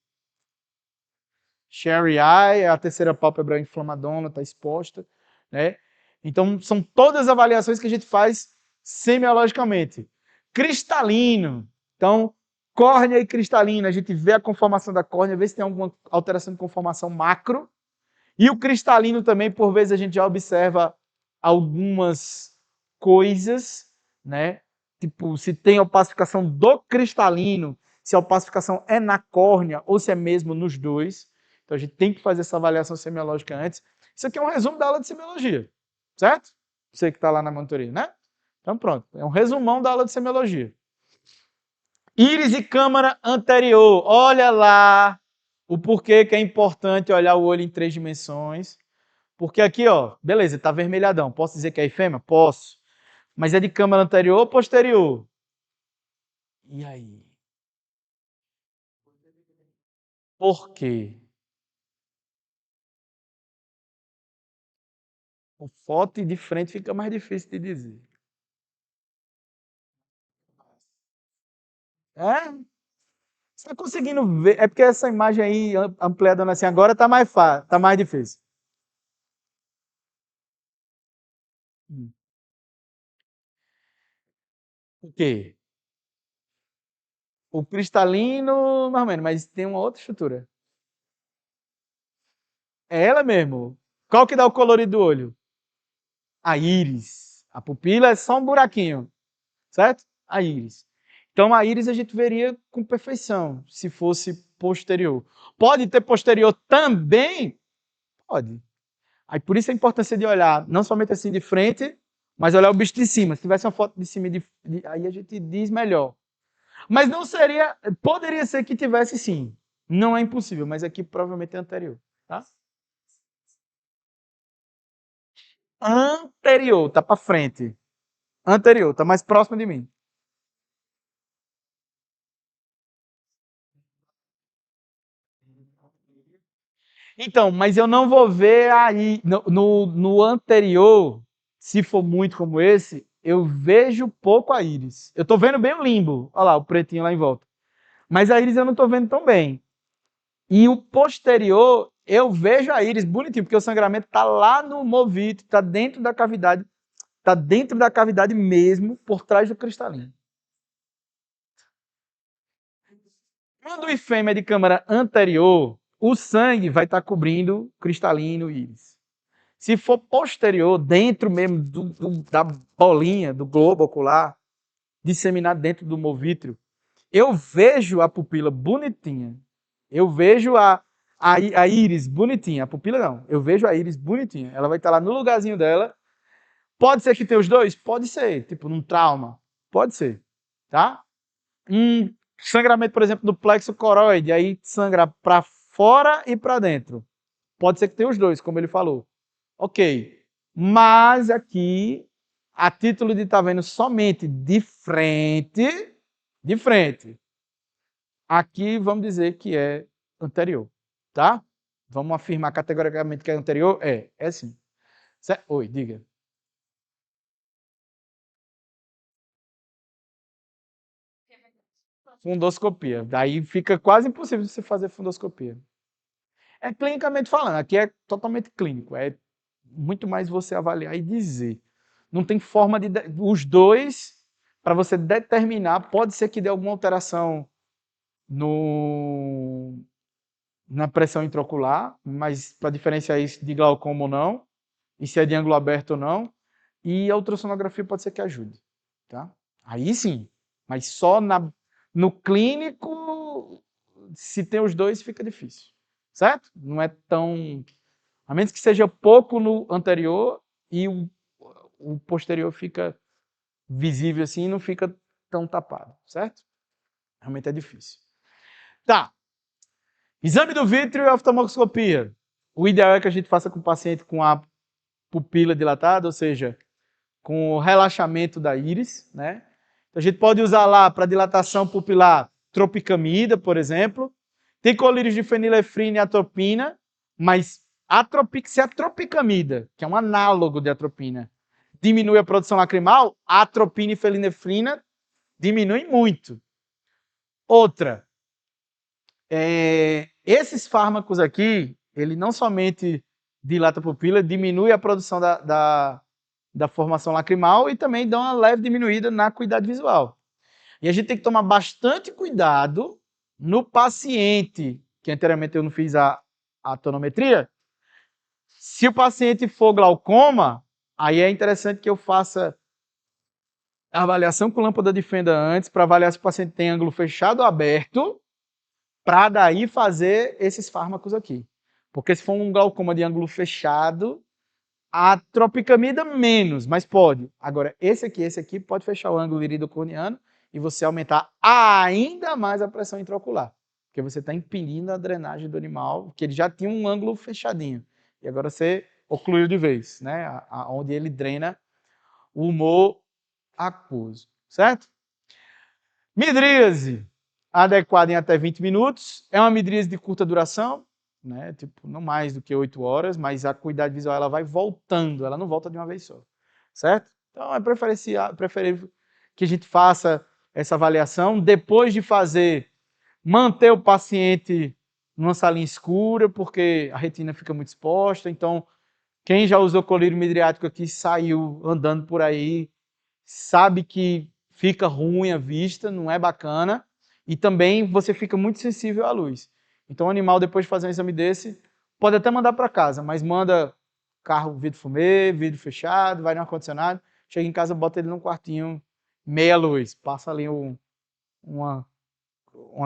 Speaker 1: Cherry eye, a terceira pálpebra inflamadona, está exposta, né? Então, são todas as avaliações que a gente faz semiologicamente. Cristalino. Então, córnea e cristalino, a gente vê a conformação da córnea, vê se tem alguma alteração de conformação macro. E o cristalino também, por vezes, a gente já observa algumas coisas, né? Tipo, se tem opacificação do cristalino, se a opacificação é na córnea ou se é mesmo nos dois. Então, a gente tem que fazer essa avaliação semiológica antes. Isso aqui é um resumo da aula de semiologia, certo? Você que está lá na monitoria, né? Então, pronto. É um resumão da aula de semiologia. Íris e câmara anterior. Olha lá o porquê que é importante olhar o olho em 3 dimensões. Porque aqui, ó, beleza, está vermelhadão. Posso dizer que é efêmea? Posso. Mas é de câmara anterior ou posterior? E aí? Por quê? Com foto e de frente fica mais difícil de dizer. É? Você está conseguindo ver? É porque essa imagem aí, ampliada assim, agora está mais fácil, está mais difícil. O quê? O cristalino, mais ou menos, mas tem uma outra estrutura. É ela mesmo. Qual que dá o colorido do olho? A íris. A pupila é só um buraquinho, certo? A íris. Então a íris a gente veria com perfeição se fosse posterior. Pode ter posterior também? Pode. Aí por isso a importância de olhar não somente assim de frente, mas olhar o bicho de cima. Se tivesse uma foto de cima, aí a gente diz melhor. Mas não seria, poderia ser que tivesse sim. Não é impossível, mas aqui provavelmente é anterior, tá? Anterior, tá para frente. Anterior, tá mais próximo de mim. Então, mas eu não vou ver aí no anterior, se for muito como esse, eu vejo pouco a íris. Eu tô vendo bem o limbo, olha lá, o pretinho lá em volta. Mas a íris eu não tô vendo tão bem. E o posterior, eu vejo a íris bonitinho, porque o sangramento tá lá no movito, tá dentro da cavidade mesmo, por trás do cristalino. Quando o ifêmea é de câmara anterior, o sangue vai estar cobrindo cristalino e íris. Se for posterior, dentro mesmo da bolinha, do globo ocular, disseminado dentro do humor-vítreo, eu vejo a pupila bonitinha. Eu vejo a íris bonitinha. A pupila não. Eu vejo a íris bonitinha. Ela vai estar lá no lugarzinho dela. Pode ser que tenha os dois? Pode ser. Tipo, num trauma. Pode ser. Tá? Um sangramento, por exemplo, do plexo coroide. Aí sangra para fora e para dentro. Pode ser que tenha os dois, como ele falou. Ok. Mas aqui, a título de estar vendo somente de frente, aqui vamos dizer que é anterior, tá? Vamos afirmar categoricamente que é anterior? É sim. Oi, diga. Fundoscopia. Daí fica quase impossível você fazer fundoscopia. É clinicamente falando, aqui é totalmente clínico. É muito mais você avaliar e dizer. Não tem forma de. Os dois, para você determinar, pode ser que dê alguma alteração na pressão intraocular, mas para diferenciar isso de glaucoma ou não, e se é de ângulo aberto ou não, e a ultrassonografia pode ser que ajude, tá? Aí sim, mas só no clínico, se tem os dois, fica difícil, certo? Não é tão... A menos que seja pouco no anterior e o posterior fica visível assim e não fica tão tapado, certo? Realmente é difícil. Tá. Exame do vítreo e oftalmoscopia. O ideal é que a gente faça com o paciente com a pupila dilatada, ou seja, com o relaxamento da íris, né? Então, a gente pode usar lá para dilatação pupilar tropicamida, por exemplo. Tem colírios de fenilefrina e atropina, mas se a tropicamida, que é um análogo de atropina, diminui a produção lacrimal, a atropina e felinefrina diminuem muito. Outra, esses fármacos aqui, ele não somente dilata a pupila, diminui a produção da formação lacrimal e também dá uma leve diminuída na acuidade visual. E a gente tem que tomar bastante cuidado no paciente, que anteriormente eu não fiz a tonometria. Se o paciente for glaucoma, aí é interessante que eu faça a avaliação com lâmpada de fenda antes, para avaliar se o paciente tem ângulo fechado ou aberto, para daí fazer esses fármacos aqui. Porque se for um glaucoma de ângulo fechado, a tropicamida menos, mas pode. Agora, esse aqui pode fechar o ângulo iridocorneano e você aumentar ainda mais a pressão intraocular. Porque você está impedindo a drenagem do animal, que ele já tinha um ângulo fechadinho. E agora você ocluiu de vez, né? Onde ele drena o humor aquoso, certo? Midríase, adequada em até 20 minutos. É uma midríase de curta duração, né? Tipo, não mais do que 8 horas, mas a acuidade visual ela vai voltando, ela não volta de uma vez só, certo? Então é preferível que a gente faça essa avaliação depois de fazer, manter o paciente numa salinha escura, porque a retina fica muito exposta. Então, quem já usou colírio midriático aqui, saiu andando por aí, sabe que fica ruim a vista, não é bacana, e também você fica muito sensível à luz. Então o animal, depois de fazer um exame desse, pode até mandar para casa, mas manda carro vidro fumê, vidro fechado, vai no ar-condicionado, chega em casa, bota ele num quartinho, meia luz, passa ali uma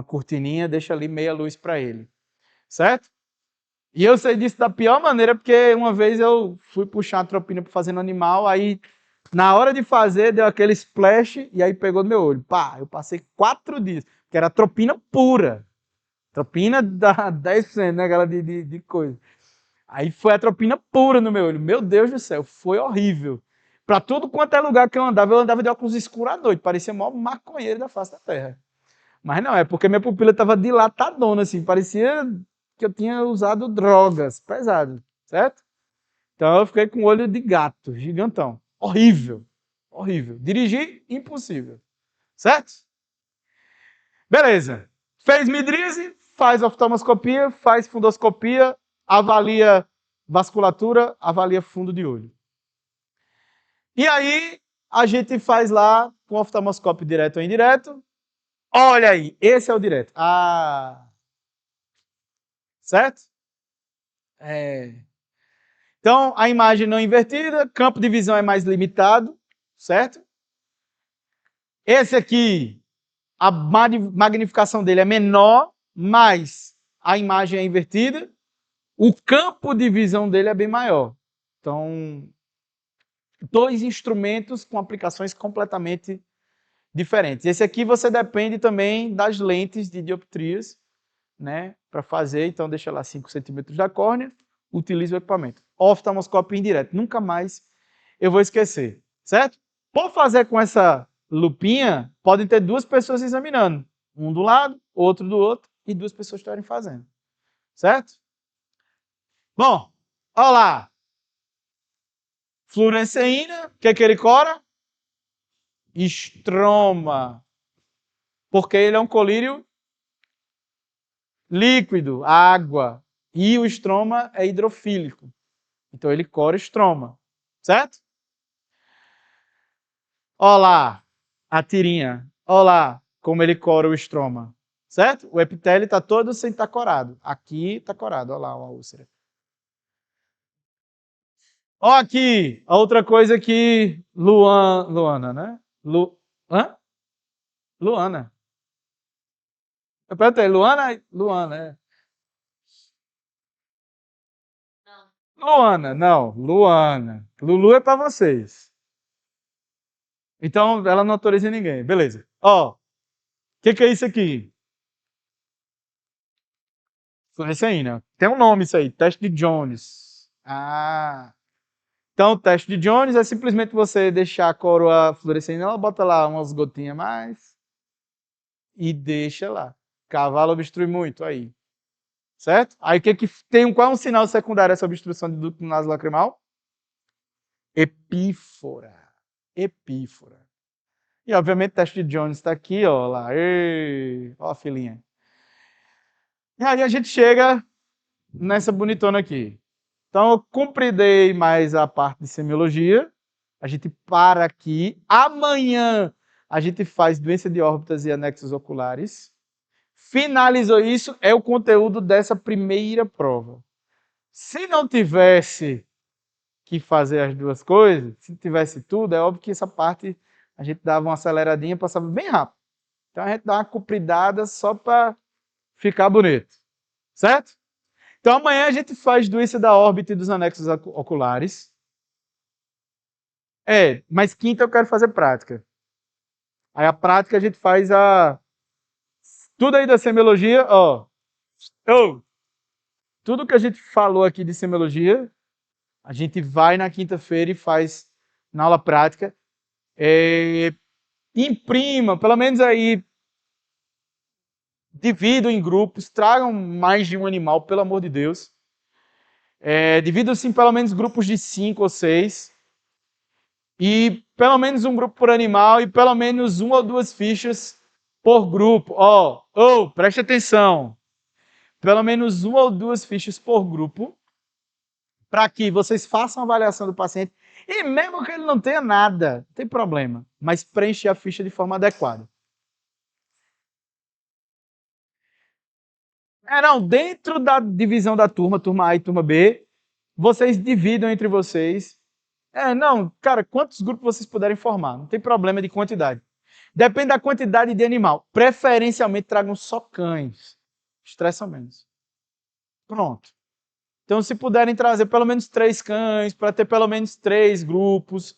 Speaker 1: cortininha, deixa ali meia luz para ele, certo? E eu sei disso da pior maneira, porque uma vez eu fui puxar a tropina para fazer no animal, aí na hora de fazer, deu aquele splash e aí pegou no meu olho. Pá, eu passei 4 dias, que era tropina pura. Tropina dá 10%, né, aquela de coisa. Aí foi a tropina pura no meu olho. Meu Deus do céu, foi horrível. Pra tudo quanto é lugar que eu andava de óculos escuros à noite. Parecia o maior maconheiro da face da terra. Mas não, é porque minha pupila estava dilatadona, assim. Parecia que eu tinha usado drogas pesadas, certo? Então eu fiquei com o olho de gato, gigantão. Horrível. Horrível. Dirigir, impossível. Certo? Beleza. Fez midríase, faz oftalmoscopia, faz fundoscopia, avalia vasculatura, avalia fundo de olho. E aí, a gente faz lá com oftalmoscópio direto ou indireto. Olha aí, esse é o direto. Certo? Então, a imagem não invertida, campo de visão é mais limitado, certo? Esse aqui, a magnificação dele é menor, mas a imagem é invertida. O campo de visão dele é bem maior. Então, dois instrumentos com aplicações completamente diferentes. Esse aqui você depende também das lentes de dioptrias, né, para fazer. Então, deixa lá 5 centímetros da córnea, utiliza o equipamento. Oftalmoscópio indireto, nunca mais eu vou esquecer, certo? Por fazer com essa lupinha, podem ter duas pessoas examinando. Um do lado, outro do outro, e duas pessoas estarem fazendo, certo? Bom, olha lá. Fluoresceína, o que é que ele cora? Estroma. Porque ele é um colírio líquido, água. E o estroma é hidrofílico. Então ele cora estroma, certo? Olha lá a tirinha. Olha lá como ele cora o estroma, certo? O epitélio está todo sem estar corado. Aqui está corado, olha lá a úlcera. Olha aqui, a outra coisa que Luana, né? Hã? Luana. Eu perguntei, Luana? Luana, é. Luana, não, Luana. Lulu é para vocês. Então, ela não autoriza ninguém. Beleza. Ó, o que é isso aqui? Fluoresceína. Tem um nome isso aí, teste de Jones. Ah. Então, o teste de Jones é simplesmente você deixar a coroa fluorescente, ela bota lá umas gotinhas a mais e deixa lá. Cavalo obstrui muito aí. Certo? Aí o que tem? Qual é um sinal secundário dessa obstrução de ducto nasolacrimal? Epífora. Epífora. E, obviamente, o teste de Jones está aqui, ó lá. Ei, ó a filhinha. E aí a gente chega nessa bonitona aqui. Então, eu compridei mais a parte de semiologia. A gente para aqui. Amanhã a gente faz doença de órbitas e anexos oculares. Finalizou isso, é o conteúdo dessa primeira prova. Se não tivesse que fazer as duas coisas, se tivesse tudo, é óbvio que essa parte a gente dava uma aceleradinha, passava bem rápido. Então a gente dá uma compridada só para ficar bonito. Certo? Então amanhã a gente faz doença da órbita e dos anexos oculares. Mas quinta eu quero fazer prática. Aí a prática a gente faz tudo aí da semiologia, ó. Tudo que a gente falou aqui de semiologia, a gente vai na quinta-feira e faz na aula prática. Imprima, pelo menos aí, dividam em grupos, tragam mais de um animal, pelo amor de Deus. Dividam-se em pelo menos grupos de 5 ou 6. E pelo menos um grupo por animal e pelo menos 1 ou 2 fichas por grupo. Preste atenção. Pelo menos 1 ou 2 fichas por grupo, para que vocês façam a avaliação do paciente. E mesmo que ele não tenha nada, não tem problema, mas preenche a ficha de forma adequada. Dentro da divisão da turma A e turma B, vocês dividam entre vocês. Cara, quantos grupos vocês puderem formar, não tem problema de quantidade. Depende da quantidade de animal. Preferencialmente tragam só cães. Estressam menos. Pronto. Então, se puderem trazer pelo menos 3 cães, para ter pelo menos 3 grupos.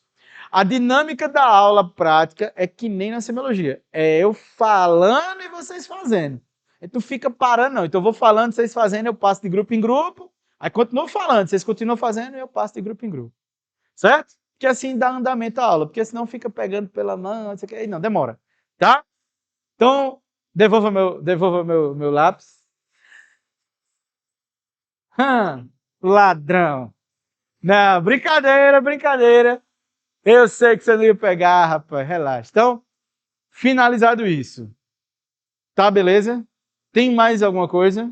Speaker 1: A dinâmica da aula prática é que nem na semiologia. É eu falando e vocês fazendo. Então, fica parando, não. Então, eu vou falando, vocês fazendo, eu passo de grupo em grupo. Aí, continuo falando, vocês continuam fazendo e eu passo de grupo em grupo. Certo? Porque assim dá andamento à aula. Porque senão fica pegando pela mão, não sei o que. Aí não, demora. Tá? Então, devolva meu lápis. Ladrão. Não, brincadeira. Eu sei que você não ia pegar, rapaz. Relaxa. Então, finalizado isso. Tá, beleza? Tem mais alguma coisa?